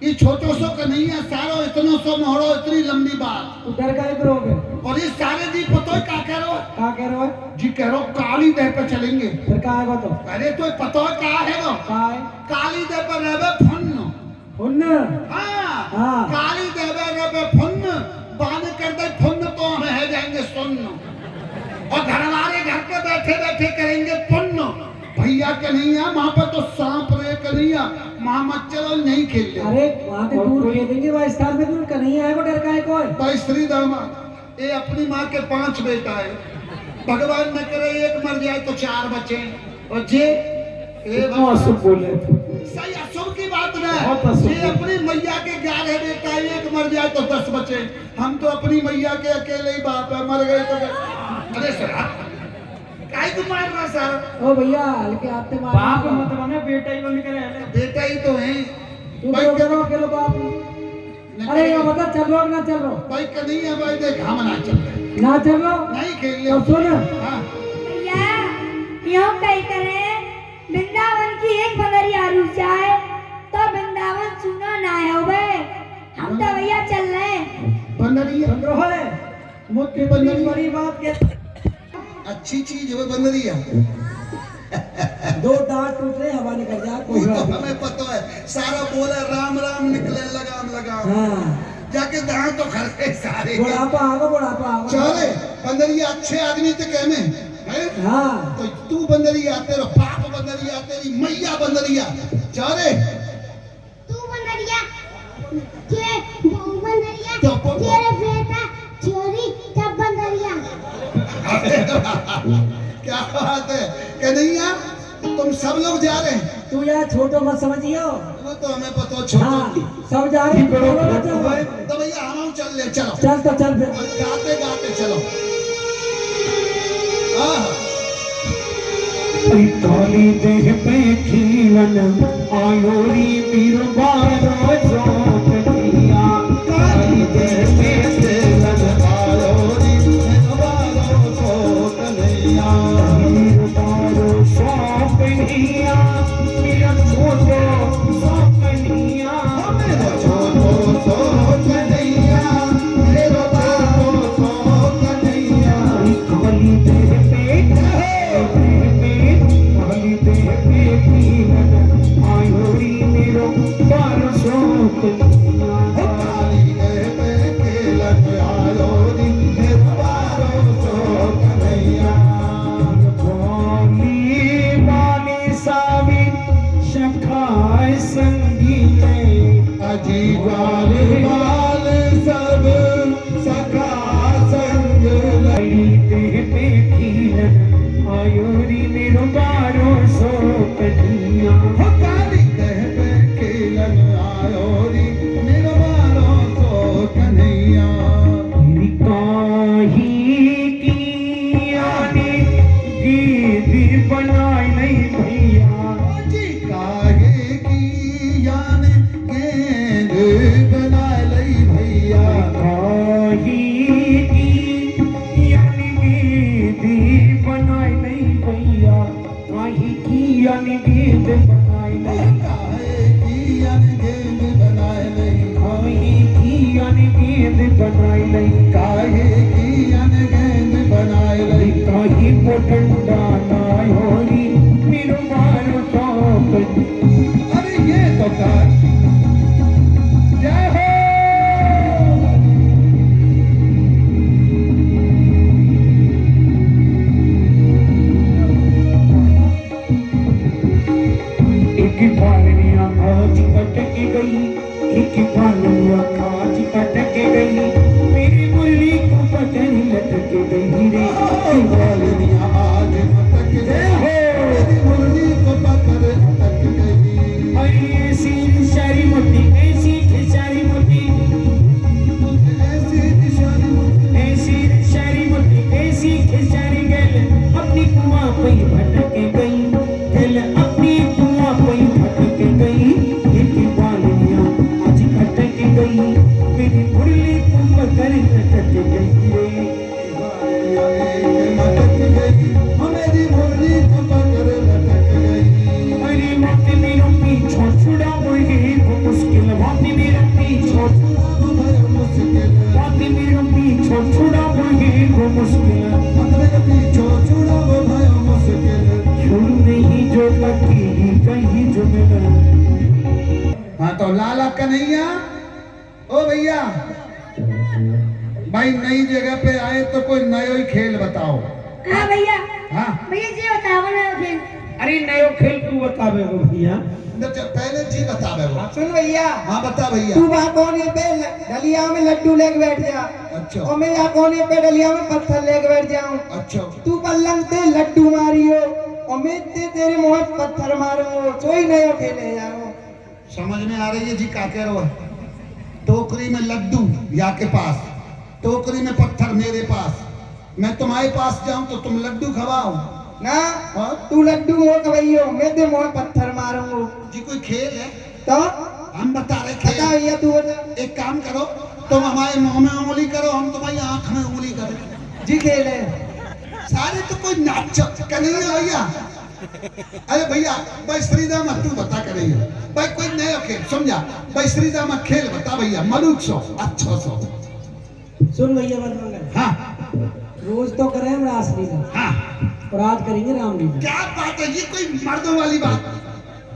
[SPEAKER 2] ये छोटो सो का नहीं है, सारो इतनो सो मोहरो, इतनी लंबी बात।
[SPEAKER 5] उधर का करोगे?
[SPEAKER 2] और ये सारे जी पतो है का कह रहे हो?
[SPEAKER 5] क्या कह रहे हो?
[SPEAKER 2] जी कह रहे हो काली देह पे चलेंगे।
[SPEAKER 5] फिर कहाँ आएगा तो?
[SPEAKER 2] अरे तो पतो है का है वो?
[SPEAKER 5] कहाँ है?
[SPEAKER 2] काली देह पर रहबे फुन्न।
[SPEAKER 5] फुन्न?
[SPEAKER 2] हाँ,
[SPEAKER 5] हाँ।
[SPEAKER 2] काली देह पे रहबे फुन्न, बांध कर दे फुन्न तो हम रह जाएंगे सुन्न। और घर वाले घर पे बैठे बैठे करेंगे पुण्य। भैया कन्हैया वहाँ पर तो सांप रहे कन्हैया, वहाँ मत चलो, नहीं खेल ले।
[SPEAKER 5] अरे वहाँ पे दूर खेलेंगे, वहाँ स्थान में दूर कन्हैया आएगा, डर का है कोई?
[SPEAKER 2] भाई श्री दामाद, ये अपनी माँ के 5 बेटा है, भगवान न करे एक मर जाए तो 4 बचे, और जे
[SPEAKER 5] अशुभ बोले
[SPEAKER 2] सही अशुभ की बात ना
[SPEAKER 5] बहुत अशुभ।
[SPEAKER 2] ये अपनी मैया के 11 बेटा है, एक मर जाए तो 10 बचे। हम तो अपनी मैया के अकेले ही बाप है, मर गए तो अरे सर काहे को मार रहा सर?
[SPEAKER 5] ओ भैया हल्के हाथ मार। बाप मत बने, बेटा ही बन के रहे।
[SPEAKER 2] बेटा ही तो है
[SPEAKER 5] तू
[SPEAKER 2] भाई।
[SPEAKER 5] तो करो अकेले बाप। अरे ये बता चल रो ना चल रो?
[SPEAKER 2] भाई कन्हैया भाई देख हम ना चल रहे,
[SPEAKER 5] ना चल रो?
[SPEAKER 2] नहीं खेल ले।
[SPEAKER 5] तो सुन,
[SPEAKER 2] हाँ
[SPEAKER 6] भैया यूं कहीं करें, वृंदावन की एक बनरिया रुक जाए तो वृंदावन सुना ना है बे। हम तो भैया चल रहे हैं।
[SPEAKER 2] बंदरिया
[SPEAKER 5] सुन रो है मुझे
[SPEAKER 2] बंदरी
[SPEAKER 5] बड़ी बात के
[SPEAKER 2] अच्छी चीज है बंदरिया।
[SPEAKER 5] 2 दांत टूट रहे, हवा निकल जाए
[SPEAKER 2] वो
[SPEAKER 5] कोई
[SPEAKER 2] तो
[SPEAKER 5] बात नहीं।
[SPEAKER 2] हमें पता है, सारा बोले राम राम निकले लगाम लगाम,
[SPEAKER 5] हाँ
[SPEAKER 2] जाके दांत तो खर गए सारे।
[SPEAKER 5] बुढ़ापा आगा, बुढ़ापा आगा।
[SPEAKER 2] चले बंदरिया अच्छे आदमी थे कहने हैं?
[SPEAKER 5] हाँ
[SPEAKER 2] तो तू बंदरिया, तेरा बाप बंदरिया, तेरी मैया बंदरिया। चले
[SPEAKER 7] तू बनरिया, के बहु बनरिया,
[SPEAKER 2] तो बहु-
[SPEAKER 7] तेरे बेटा चोरी तब बनरिया।
[SPEAKER 2] क्या बात है कन्हैया, तुम सब लोग जा रहे हैं?
[SPEAKER 5] तू यार छोटो मत समझियो।
[SPEAKER 2] वो तो हमें पता हो, छोड़ो।
[SPEAKER 5] हाँ सब जा रहे हैं।
[SPEAKER 2] तो भैया हम चल ले, चलो
[SPEAKER 5] चल तो चल फिर।
[SPEAKER 2] गाते गाते चलो।
[SPEAKER 5] काली देह पे खीलन आयोरी पीर बारो सोकटिया। काली देह पे खीलन आयोरी पीर बारो सोकटिया। पीर बारो सोकटिया, मेरा छोटो सोकटिया। मेरा छोटो सोकटिया, मेरा छोटो सोकटिया। काली देह पे आयोरी मेरो बारो सोकटिया। बनाई लई
[SPEAKER 2] काहे की अनगैन बनाए रही
[SPEAKER 5] काही पोटंडा नाय होरी मेरो मारो सौंप
[SPEAKER 2] अरे ये तो कर जय हो
[SPEAKER 5] एक पालनिया आज कटक गई एक पालनिया आज कटक गई मेरी मुरली को पतन लटक गई रे
[SPEAKER 2] बालिनिया आज मटक गई मेरी मुरली को पकड़ अटक गई
[SPEAKER 5] अरे ऐसी सारी मोटी ऐसी सारी मोटी
[SPEAKER 2] ऐसी निशानी मुझे
[SPEAKER 5] ऐसी सारी मोटी ऐसी सारी गल अपनी कुआं पे भटक गई गल अपनी कुआं पे भटक गई एक बालिनिया आज कटक गई मेरी मुरली को पकड़ लटक गई रे
[SPEAKER 2] बालिनिया एक मटक गई मेरी मुरली को पकड़ लटक गई
[SPEAKER 5] अरे वक्त मेरो पीछो छुड़ा मुझे को मुश्किल वक्त मेरो पीछो
[SPEAKER 2] भय मुश्किल
[SPEAKER 5] वक्त मेरो पीछो छुड़ा मुझे को मुश्किल
[SPEAKER 2] अपने पीछो छुड़ा वो भय मुश्किल
[SPEAKER 5] छोड़ नहीं जो लगी कहीं जो मिला
[SPEAKER 2] हाँ तो लाला कन्हैया ओ भैया भाई नई जगह पे आए तो कोई नया ही खेल बताओ
[SPEAKER 6] हाँ भैया
[SPEAKER 2] हाँ
[SPEAKER 6] भैया जी बताओ ना खेल
[SPEAKER 5] अरे नयो खेल तू बतावे हो भैया
[SPEAKER 2] पहले जी बता बे वो
[SPEAKER 4] सुन भैया
[SPEAKER 2] हाँ बता भैया
[SPEAKER 4] तू वहाँ कोने पे डलिया में लड्डू लेके बैठ जा
[SPEAKER 2] अच्छा
[SPEAKER 4] और मैं यहाँ कोने पे डलिया में पत्थर लेके बैठ जाऊँ
[SPEAKER 2] अच्छा
[SPEAKER 4] तू पलंग पे लड्डू मारियो और मैं तेरे मुंह पे पत्थर मारूंगा कोई नया खेले जाओ
[SPEAKER 2] समझ में आ रही है जी का कह रहे हो टोकरी में लड्डू या के पास टोकरी में पत्थर मेरे पास मैं तुम्हारे पास जाऊं तो तुम लड्डू खवाओ
[SPEAKER 4] ना
[SPEAKER 2] हाँ?
[SPEAKER 4] तू लड्डू मुंह कवैयो मैं ते मुंह पे पत्थर मारूंगा
[SPEAKER 2] जी कोई खेल है
[SPEAKER 4] तो
[SPEAKER 2] हम बता रहे
[SPEAKER 4] बता
[SPEAKER 2] खेल
[SPEAKER 4] भैया तू बता
[SPEAKER 2] एक काम करो तुम हमारे मुंह में उंगली करो हम तुम्हारी आंख में उंगली करें
[SPEAKER 4] जी खेल है
[SPEAKER 2] सारे तो कोई नाच कन्हैया भैया अरे भैया भाई श्रीराम तू बता करेंगे भाई कोई नया खेल समझा भाई श्रीराम खेल बता भैया मलूक सो अच्छा सो
[SPEAKER 4] सुन भैया बात मंगल
[SPEAKER 2] हाँ
[SPEAKER 4] रोज तो करें हम रासलीला
[SPEAKER 2] हाँ
[SPEAKER 4] और आज करेंगे रामलीला
[SPEAKER 2] क्या बात है ये कोई मर्दों वाली बात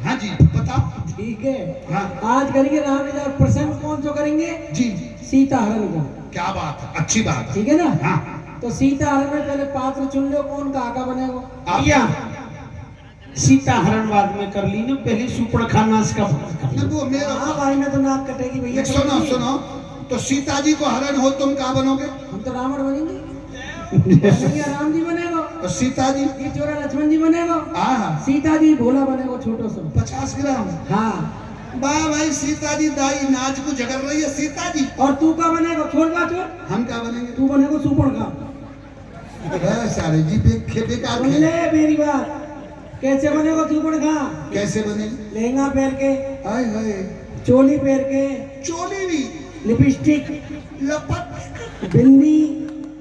[SPEAKER 2] हाँ जी बताओ
[SPEAKER 4] ठीक है
[SPEAKER 2] हाँ
[SPEAKER 4] आज करेंगे रामलीला और प्रसंग कौन सा करेंगे
[SPEAKER 2] जी
[SPEAKER 4] सीता हरण का
[SPEAKER 2] क्या बात है अच्छी बात है
[SPEAKER 4] ठीक है ना
[SPEAKER 2] हाँ
[SPEAKER 4] तो सीता हरण में पहले पात्र चुन लो कौन काका बनेगा
[SPEAKER 2] आप
[SPEAKER 5] भैया सीता हरण बाद में कर ली ना पहले सुपड़ खाना इसका बात कर
[SPEAKER 2] न, वो मेरा
[SPEAKER 4] हाँ भाई में तो नाक कटेगी भैया
[SPEAKER 2] सुनो सुनो तो सीता जी को हरण हो तुम कहाँ बनोगे
[SPEAKER 4] हम तो रावण बनेंगे भैया राम जी बनेगा
[SPEAKER 2] और सीता जी
[SPEAKER 4] ये चोरा लक्ष्मण जी बनेगा
[SPEAKER 2] हाँ
[SPEAKER 4] सीता जी भोला बनेगा छोटो सा
[SPEAKER 2] 50 ग्राम
[SPEAKER 4] हाँ
[SPEAKER 2] वाह भाई सीता जी दाई नाच को झगड़ रही है सीता जी
[SPEAKER 4] और तू का बनेगा छोड़ का छोड़
[SPEAKER 2] हम क्या बनेंगे
[SPEAKER 4] तू बनेगा सुपड़ का
[SPEAKER 2] सारे जी बेकार
[SPEAKER 4] सुन
[SPEAKER 2] खेल
[SPEAKER 4] ले मेरी बात कैसे बनेगा सुपड़ का
[SPEAKER 2] कैसे बनेंगे
[SPEAKER 4] लहंगा पहन के
[SPEAKER 2] हाय हाय
[SPEAKER 4] चोली पहन के
[SPEAKER 2] चोली भी
[SPEAKER 4] लिपस्टिक
[SPEAKER 2] लपट
[SPEAKER 4] बिंदी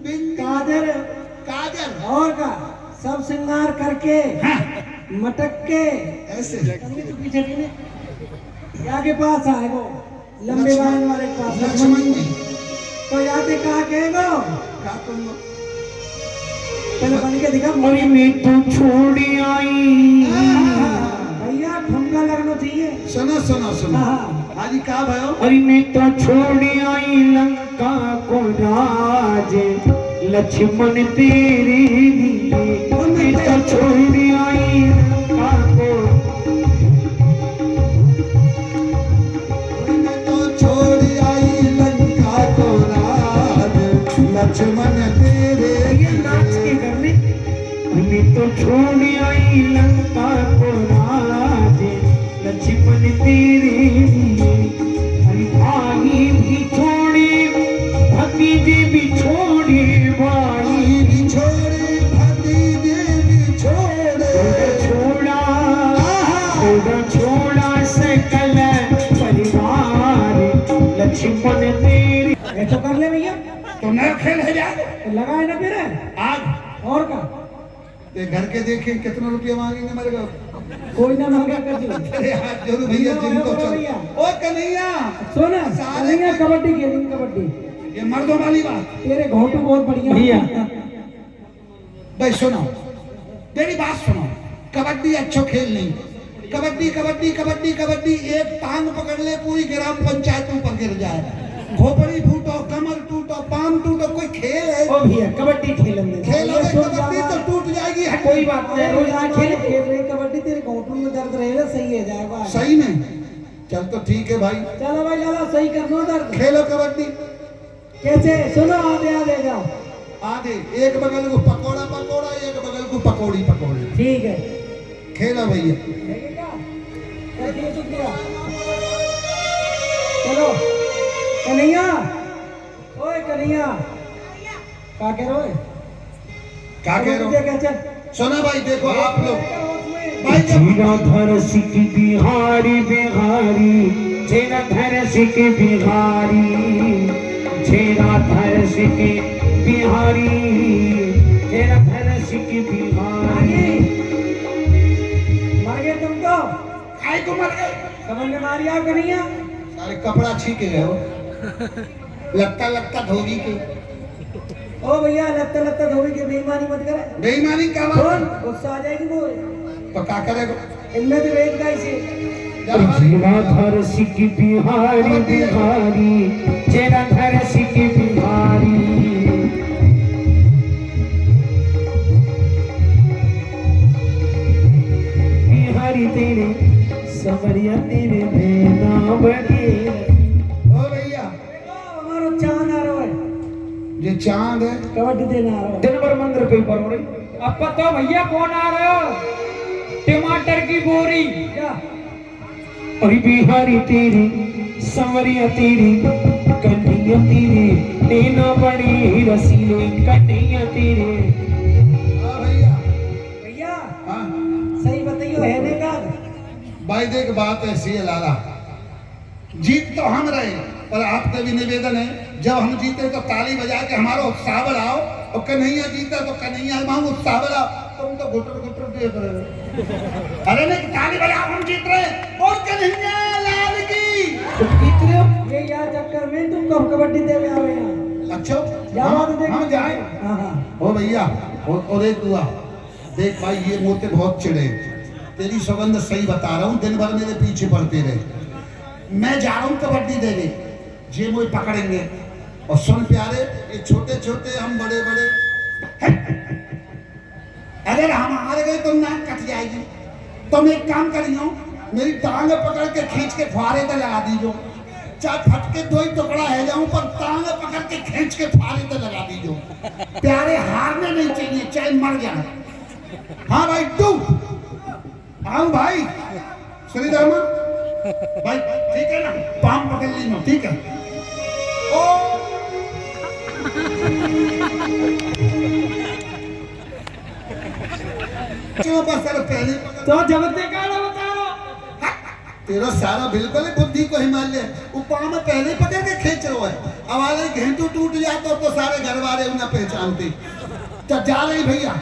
[SPEAKER 2] बिंदी
[SPEAKER 4] काजल
[SPEAKER 2] काजल
[SPEAKER 4] और का सब श्रृंगार करके
[SPEAKER 2] हाँ,
[SPEAKER 4] मटक के
[SPEAKER 2] ऐसे
[SPEAKER 4] पीछे के पास आएगो लंबे बाल वाले के पास
[SPEAKER 2] लक्ष्मण जी
[SPEAKER 4] तो याद कहा कहेगो
[SPEAKER 2] क्या तुम
[SPEAKER 4] पहले बन के दिखा
[SPEAKER 5] अरे मैं तो छोड़ी आई
[SPEAKER 4] भैया ठुमका लगना चाहिए
[SPEAKER 2] सुनो सुनो सुनो
[SPEAKER 4] हाँ
[SPEAKER 2] हाजी क्या भयो
[SPEAKER 5] अरे मैं तो छोड़ी आई लंका को राज लक्ष्मण तेरे लिए मैं तो छोड़ी आई लंका को
[SPEAKER 2] मैं तो छोड़ आई लंका को राज लक्ष्मण तेरे
[SPEAKER 5] ये नाच के करने मैं तो छोड़ी आई लंका को राज लक्ष्मण तेरे लिए अरे भाई भी छोड़ी भतीजे भी छोड़ी भाई
[SPEAKER 2] आई भी छोड़े भतीजे भी छोड़े
[SPEAKER 5] छोड़ा छोड़ा छोड़ा सकल परिवार लक्ष्मण तेरे
[SPEAKER 4] ऐसा कर ले भैया
[SPEAKER 2] तो नया खेल है यार
[SPEAKER 4] तो लगाए ना फिर
[SPEAKER 2] आज
[SPEAKER 4] और का
[SPEAKER 2] ये घर के देखें कितना रुपया मांगेंगे मेरे को
[SPEAKER 4] कोई ना मांगा कर दी
[SPEAKER 2] अरे यार जरूर भैया जिनको चल
[SPEAKER 4] भैया।
[SPEAKER 2] ओ कन्हैया
[SPEAKER 4] सोना
[SPEAKER 2] सारे
[SPEAKER 4] कन्हैया कबड्डी खेलेंगे कबड्डी
[SPEAKER 2] ये मर्दों वाली बात।
[SPEAKER 5] तेरे घोटू बहुत बढ़िया
[SPEAKER 4] भैया
[SPEAKER 2] भाई सुनो, मेरी बात सुनो, कबड्डी अच्छा खेल नहीं। कबड्डी कबड्डी कबड्डी कबड्डी, एक टांग पकड़ ले पूरी ग्राम पंचायत ऊपर गिर जाए, खोपड़ी फूटो, कमर टूटो, पाम टूटो, कोई खेल है?
[SPEAKER 5] ओ भैया कबड्डी खेलेंगे।
[SPEAKER 2] खेलोगे कबड्डी तो टूट जाएगी।
[SPEAKER 5] कोई बात नहीं, रोज खेल रहे कबड्डी, तेरे घोटू में दर्द रहेगा, सही हो जाएगा।
[SPEAKER 2] सही में? चल तो ठीक है भाई,
[SPEAKER 5] चलो भाई चलो, सही कर लो दर्द।
[SPEAKER 2] खेलो कबड्डी।
[SPEAKER 5] कैसे? सुनो आधे आधे जाओ।
[SPEAKER 2] आगे एक बगल को पकोड़ा पकोड़ा, एक बगल को पकौड़ी पकौड़ी।
[SPEAKER 5] ठीक है,
[SPEAKER 2] खेलो भैया।
[SPEAKER 5] चलो कन्हैया, ओए कन्हैया, क्या कह रहे हो?
[SPEAKER 2] क्या कह रहे हो?
[SPEAKER 5] चल
[SPEAKER 2] सुना भाई, देखो आप लोग भाई
[SPEAKER 3] धर सिख बिहारी बिहारी, जेरा धर सिख बिहारी, जेरा धर सिख बिहारी, जेरा धर सिख बिहारी।
[SPEAKER 5] मर गए तुम तो,
[SPEAKER 2] काय को मर गए?
[SPEAKER 5] कमर में मारी आओ कन्हैया।
[SPEAKER 2] सारे कपड़ा छीक गए हो, लगता लगता धोबी के।
[SPEAKER 5] ओ भैया लगता लगता धोबी के बेईमानी मत करे।
[SPEAKER 2] बेईमानी क्या बात?
[SPEAKER 5] कौन गुस्सा आ जाएगी वो,
[SPEAKER 2] तो क्या करेगा?
[SPEAKER 5] इनमें तो वेद का इसे।
[SPEAKER 3] जेरा धर सिख बिहारी बिहारी, जेरा धर सिख बिहारी। बिहारी तेरे समरिया तेरे नैना बड़े।
[SPEAKER 2] ओ भैया,
[SPEAKER 5] हमारा चांद आ रहा है,
[SPEAKER 2] ये चांद है।
[SPEAKER 5] कबड्डी देना आ रहा है।
[SPEAKER 3] दिन भर मंदिर पे पर रही। अब पता भैया कौन आ रहा है? टमाटर की बोरी।
[SPEAKER 5] क्या?
[SPEAKER 3] अरे बिहारी तेरी समरिया तेरी, कन्हैया तेरी नैना बड़ी रसीले, कन्हैया तेरे।
[SPEAKER 2] हाँ भैया।
[SPEAKER 5] भैया
[SPEAKER 2] हाँ
[SPEAKER 5] सही बताइयो, है ने का?
[SPEAKER 2] भाई देख, बात ऐसी है लाला, जीत तो हम रहे, पर आपसे भी निवेदन है, जब हम जीते तो ताली बजा के हमारा उत्साह बढ़ाओ, और कन्हैया जीता तो कन्हैया हम उत्साह बढ़ाओ। तुम तो घुटर घुटर देख रहे हो। अरे नहीं, ताली बजाओ, हम जीत रहे, और कन्हैया लाल की।
[SPEAKER 5] तुम जीत रहे हो? ये यार चक्कर में तुम कब कबड्डी देवे आओ यहाँ?
[SPEAKER 2] अच्छा
[SPEAKER 5] हम
[SPEAKER 2] जाए।
[SPEAKER 5] हाँ हाँ।
[SPEAKER 2] ओ भैया, और एक हुआ, देख भाई ये मोते बहुत चिड़े, तेरी सौगंध सही बता रहा हूँ, दिन भर मेरे पीछे पड़ते रहे। मैं जा रहा हूँ कबड्डी देने, जे मुझे पकड़ेंगे। और सुन प्यारे, ये छोटे छोटे, हम बड़े बड़े। अगर हम हार गए तो नाक कट जाएगी। तुम एक काम करियो, मेरी टांग पकड़ के खींच के फुहारे पे लगा दीजो, चाहे फटके दो ही टुकड़ा है जाऊं, पर टांग पकड़ के खींच के फुहारे पे लगा दीजो। प्यारे हारने नहीं चाहिए, चाहे मर जाए। हाँ भाई, तू आओ भाई, श्रीधर्म भाई, ठीक है ना? पाम पकड़ ली ना, ठीक है? ओ क्यों बस पहले
[SPEAKER 5] तो जगते का ना बता रहा।
[SPEAKER 2] तेरा सारा बिल्कुल ही बुद्धि को हिमालय, वो पाँव में पहले ही पकड़ के खींच रहा है, हमारे घेंटू टूट जाता तो सारे घर वाले उन्हें पहचानते। तो जा रही भैया,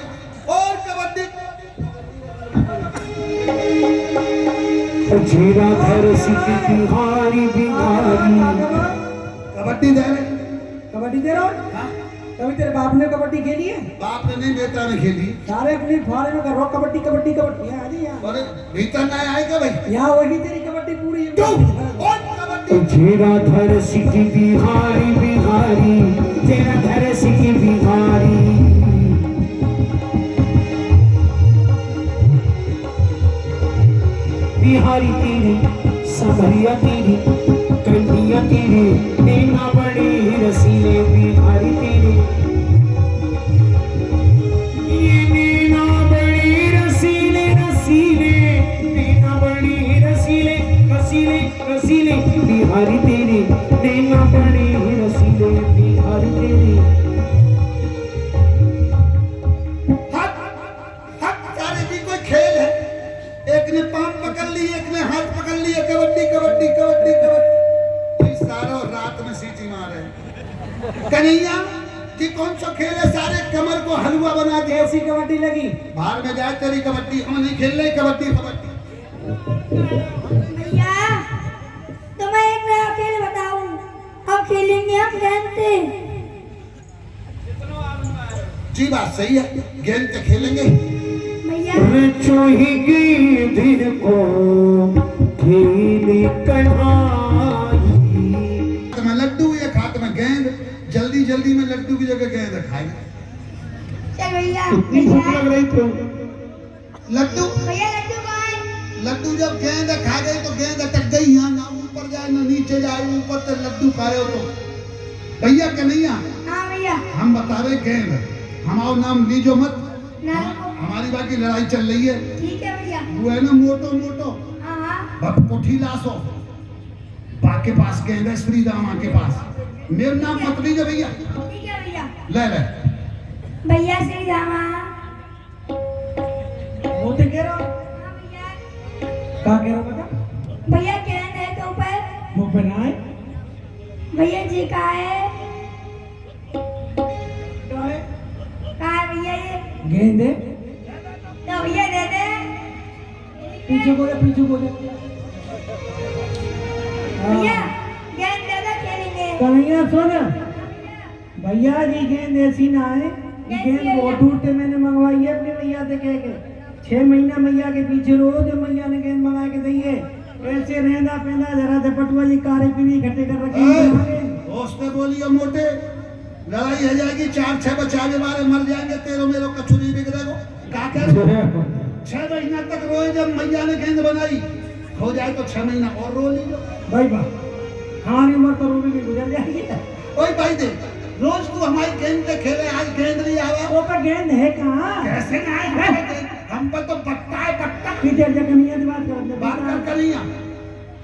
[SPEAKER 2] और कबड्डी।
[SPEAKER 3] जेरा धर सिख बिहारी बिहारी।
[SPEAKER 2] कबड्डी दे रहे।
[SPEAKER 5] कबड्डी दे रहा हो?
[SPEAKER 2] हाँ?
[SPEAKER 5] कभी तेरे बाप ने कबड्डी खेली है?
[SPEAKER 2] बाप ने नहीं, बेटा ने खेली।
[SPEAKER 5] सारे अपनी फारे में कर रहा कबड्डी कबड्डी कबड्डी। यहाँ आ जी यहाँ।
[SPEAKER 2] अरे भीतर ना आएगा भाई।
[SPEAKER 5] यहाँ वही तेरी कबड्डी पूरी है।
[SPEAKER 2] क्यों? और कबड्डी।
[SPEAKER 3] जेरा धर सिख बिहारी बिहारी, जेरा धर सिख बिहारी। बिहारी तेरी समरिया तेरी, कन्हैया तेरी नैना बड़ी रसीले। बिहारी तेरी ये नैना बड़ी रसीले रसीले, नैना बड़ी रसीले रसीले रसीले। बिहारी तेरी नैना बड़ी रसीले। बिहारी तेरी
[SPEAKER 2] हाथ हाथ सारे भी कोई खेल है, एक ने पांव पकड़ ली, एक ने हाथ पकड़ लिया, कबड्डी कबड्डी कबड्डी कबड्डी। ये सारा रात में सीटी मारे। कन्हैया कि कौन सा खेल है, सारे कमर को हलवा बना दिया।
[SPEAKER 5] कैसी कबड्डी लगी?
[SPEAKER 2] बाहर में जाए तेरी कबड्डी, हम नहीं खेल रहे कबड्डी कबड्डी।
[SPEAKER 6] भैया तुम्हें एक नया खेल बताऊं, हम खेलेंगे, हम जानते से।
[SPEAKER 2] जी बात सही है, गेंद से खेलेंगे।
[SPEAKER 6] भैया
[SPEAKER 5] चोही दिल को खेली कन्हाई।
[SPEAKER 2] हाथ में लड्डू, एक हाथ में गेंद, जल्दी जल्दी में लड्डू की जगह गेंद खाएंगे।
[SPEAKER 6] चल भैया
[SPEAKER 5] इतनी भूख लग रही तो
[SPEAKER 2] लड्डू
[SPEAKER 6] भैया लड्डू कहाँ है?
[SPEAKER 2] लड्डू जब गेंद खा गई तो गेंद अटक गई, यहाँ ना ऊपर जाए ना नीचे जाए, ऊपर से लड्डू खाए हो तो भैया कन्हैया
[SPEAKER 6] हाँ भैया
[SPEAKER 2] हम बता रहे गेंद, हमारा नाम लीजो मत,
[SPEAKER 6] ना
[SPEAKER 2] हमारी बाकी लड़ाई चल रही है।
[SPEAKER 6] ठीक है भैया।
[SPEAKER 2] वो है ना मोटो मोटो
[SPEAKER 6] हाँ हाँ
[SPEAKER 2] बप कोठी लासो बाके पास गेंद है, श्री दामा के पास, मेरा नाम मत लीजो भैया।
[SPEAKER 6] ठीक है भैया।
[SPEAKER 2] ले ले
[SPEAKER 6] भैया श्री रामा।
[SPEAKER 4] मोते कह रहा हूँ,
[SPEAKER 6] हाँ भैया।
[SPEAKER 4] क्या कह रहा हूँ बेटा?
[SPEAKER 6] भैया गेंद है तो ऊपर।
[SPEAKER 4] मुंह बनाए
[SPEAKER 6] भैया जी कहाँ है?
[SPEAKER 4] क्या है?
[SPEAKER 6] कहाँ है भैया ये?
[SPEAKER 4] गेंद है,
[SPEAKER 6] तो भैया दे दे।
[SPEAKER 4] पीछे को जा, पीछे को जा।
[SPEAKER 6] भैया गेंद दे दे खेलेंगे।
[SPEAKER 4] कन्हैया सुन, भैया जी गेंद ऐसी ना है, ये गेंद बहुत दूर से मैंने मंगवाई है अपने भैया से कह के। 6 महीना मैया के पीछे रोज मैया ने गेंद मंगा के दी है। ऐसे रहना पहना जरा से पटुआ जी कारे पीली इकट्ठे कर रखे हैं।
[SPEAKER 2] दोस्त बोलियो मोटे, लड़ाई हो जाएगी, 4-6 बचावे वाले मर जाएंगे, तेरो मेरो कचुरी बिगड़ेगो। का कर 6 महीना तक रोए, जब मैया ने गेंद बनाई हो जाए तो 6 महीना और रो लीजिए।
[SPEAKER 4] भाई बा हमारी उम्र तो रोने में गुजर जाएगी।
[SPEAKER 2] ओए भाई दे, रोज तू हमारी गेंद से खेले, आज गेंद नहीं आवा।
[SPEAKER 4] वो का गेंद है कहाँ?
[SPEAKER 2] कैसे ना आए, हम पर तो पट्टा है पट्टा।
[SPEAKER 4] पीछे जा कन्हैया से बात कर,
[SPEAKER 2] बात कर कन्हैया।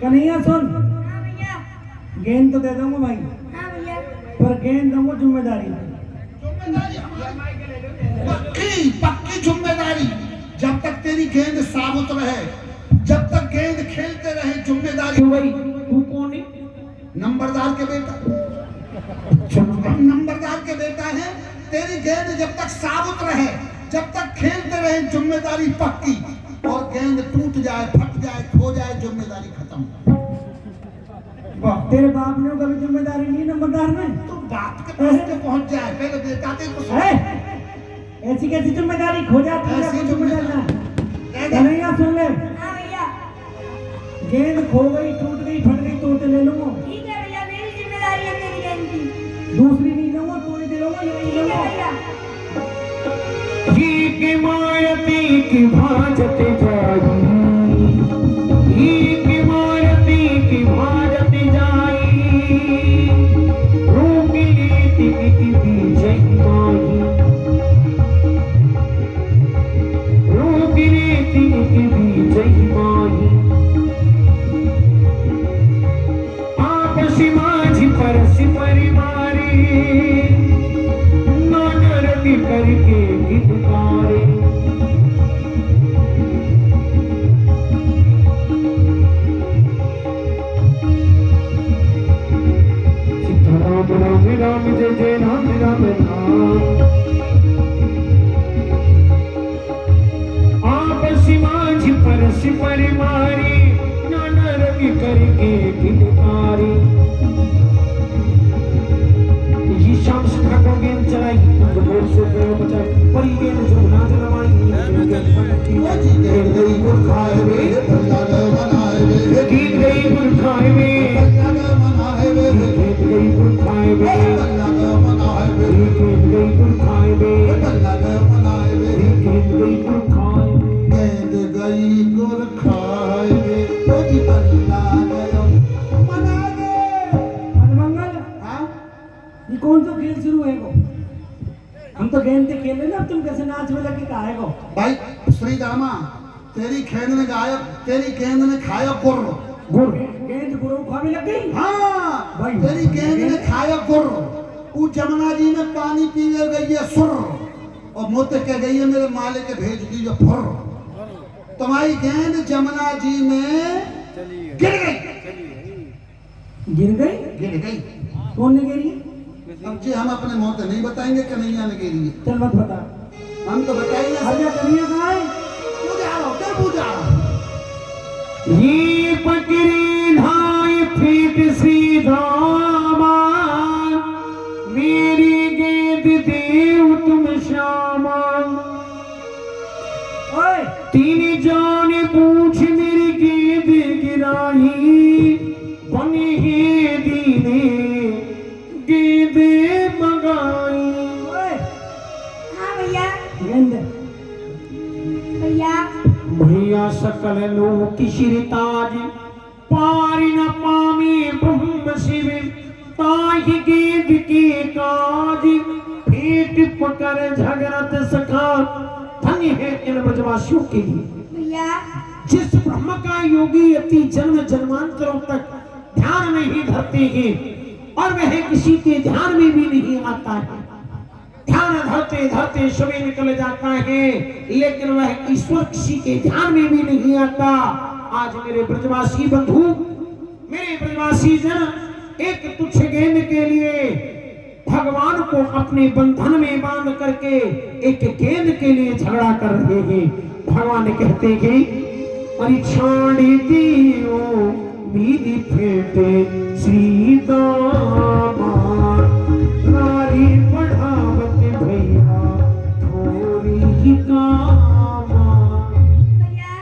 [SPEAKER 4] कन्हैया सुन,
[SPEAKER 6] हाँ भैया।
[SPEAKER 4] गेंद तो दे दूंगा भाई,
[SPEAKER 6] हाँ भैया।
[SPEAKER 4] पर गेंद दूंगा जिम्मेदारी।
[SPEAKER 2] पक्की पक्की जिम्मेदारी, जब तक तेरी गेंद साबुत रहे, जब तक गेंद खेलते रहे, जिम्मेदारी।
[SPEAKER 5] क्यों भाई तू कौन है?
[SPEAKER 2] नंबरदार के बेटा, हम नंबरदार के बेटा हैं। तेरी गेंद जब तक साबुत रहे, जब तक खेलते रहे, जिम्मेदारी पक्की। और गेंद टूट जाए, फट जाए, खो जाए, जिम्मेदारी खत्म।
[SPEAKER 4] तेरे बाप ने कभी जिम्मेदारी ली नंबरदार में?
[SPEAKER 2] तो बाप के पास तो पहुंच जाए, पहले बेटा तेरे को
[SPEAKER 4] है? ऐसी कैसी जिम्मेदारी खो जाती है?
[SPEAKER 2] ऐसी
[SPEAKER 4] कोई
[SPEAKER 2] जिम्मेदारी।
[SPEAKER 4] कन्हैया सुन ले,
[SPEAKER 6] हाँ भैया।
[SPEAKER 4] गेंद खो गई, टूट गई, फट गई तो ले लूंगा।
[SPEAKER 6] ठीक है भैया, मेरी जिम्मेदारी है तेरी गेंद की।
[SPEAKER 4] दूसरी नहीं लूंगा, तू ही दिलूंगा, ये नहीं
[SPEAKER 6] ठीक है
[SPEAKER 4] लूंगा।
[SPEAKER 6] भैया।
[SPEAKER 5] जी की मायती की भाजत जाई, जी की मायती की भाजत जाई, रोक लेती की बीजई माही, रोक लेती की बीजई माही, आपसी माझी परसी परिवारी, नानरती करके गिरधारे, सीताराम राम राम जय जय राम राम राम, आपसी माझी परसी परिवारी, नानरती करके गिरधारे। शाम सुखा को गेंद चलाई, ढोल से पैर बचाई, परी गेंद जो नाच लमाई, गेंद गई गुरखाए वे, गीत गई गुरखाए वे, गीत गई गुरखाए वे, गीत गई गुरखाए वे, गीत गई गुरखाए वे,
[SPEAKER 2] गेंद गई गुर खाए वे, ओ जी बल्ला गयो मना गे।
[SPEAKER 4] मनमंगल,
[SPEAKER 2] हाँ
[SPEAKER 4] ये कौन सा खेल शुरू है को? हम तो गेंद से खेल रहे ना, तुम कैसे नाच में लगे कहा है को?
[SPEAKER 2] भाई श्री दामा, तेरी गेंद ने गायब, तेरी गेंद ने खाया गुर।
[SPEAKER 4] गुर गेंद गुरु खाने लग गई।
[SPEAKER 2] हाँ
[SPEAKER 4] भाई,
[SPEAKER 2] तेरी गेंद ने खाया गुर। वो जमुना जी में पानी पीने गई है सुर, और मोते कह गई है मेरे मालिक के भेज दीजिए फुर। तुम्हारी गेंद जमुना जी में गिर गई।
[SPEAKER 4] गिर गई?
[SPEAKER 2] गिर गई।
[SPEAKER 4] कौन ने गिरी?
[SPEAKER 2] अब जी हम अपने मुंह से नहीं बताएंगे कन्हैया ने गिरी है।
[SPEAKER 4] चल मत बता।
[SPEAKER 2] हम तो बताएंगे।
[SPEAKER 4] हरिया कन्हैया कहाँ है?
[SPEAKER 2] पूजा रहो, क्या पूजा रहो?
[SPEAKER 5] ये पकड़ी धाई फीट सी दामा, यती ने गेंदे मंगाई।
[SPEAKER 6] हाँ भैया
[SPEAKER 5] गेंद
[SPEAKER 6] भैया
[SPEAKER 5] भैया सकल लोक शिरताज पारि न पामी ब्रह्म शिव ताहि गेंद के काज पेट पकड़ झगड़त सखा। धन्य है इन ब्रजवासियों के लिए
[SPEAKER 6] भैया
[SPEAKER 5] जिस ब्रह्म का योगी अति जन्म जन्मांतरों तक ध्यान में ही धरते हैं और वह किसी के ध्यान में भी नहीं आता है। ध्यान धरते धरते समय निकल जाता है लेकिन वह ईश्वर किसी के ध्यान में भी नहीं आता। आज मेरे ब्रजवासी बंधु, मेरे ब्रजवासी जन एक तुच्छ गेंद के लिए भगवान को अपने बंधन में बांध करके एक गेंद के लिए झगड़ा कर रहे हैं। भगवान कहते हैं परीक्षाणी दियो बीदी फेटे सीतामा नारी पढ़ावत भैया थोड़ी ही कामा।
[SPEAKER 6] भैया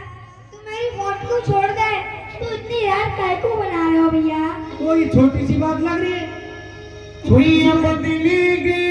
[SPEAKER 6] तू मेरी फोटो छोड़ दे, तू इतनी यार काय को बना रहे हो भैया?
[SPEAKER 4] कोई छोटी सी बात लग रही है।
[SPEAKER 5] छुई बदली गे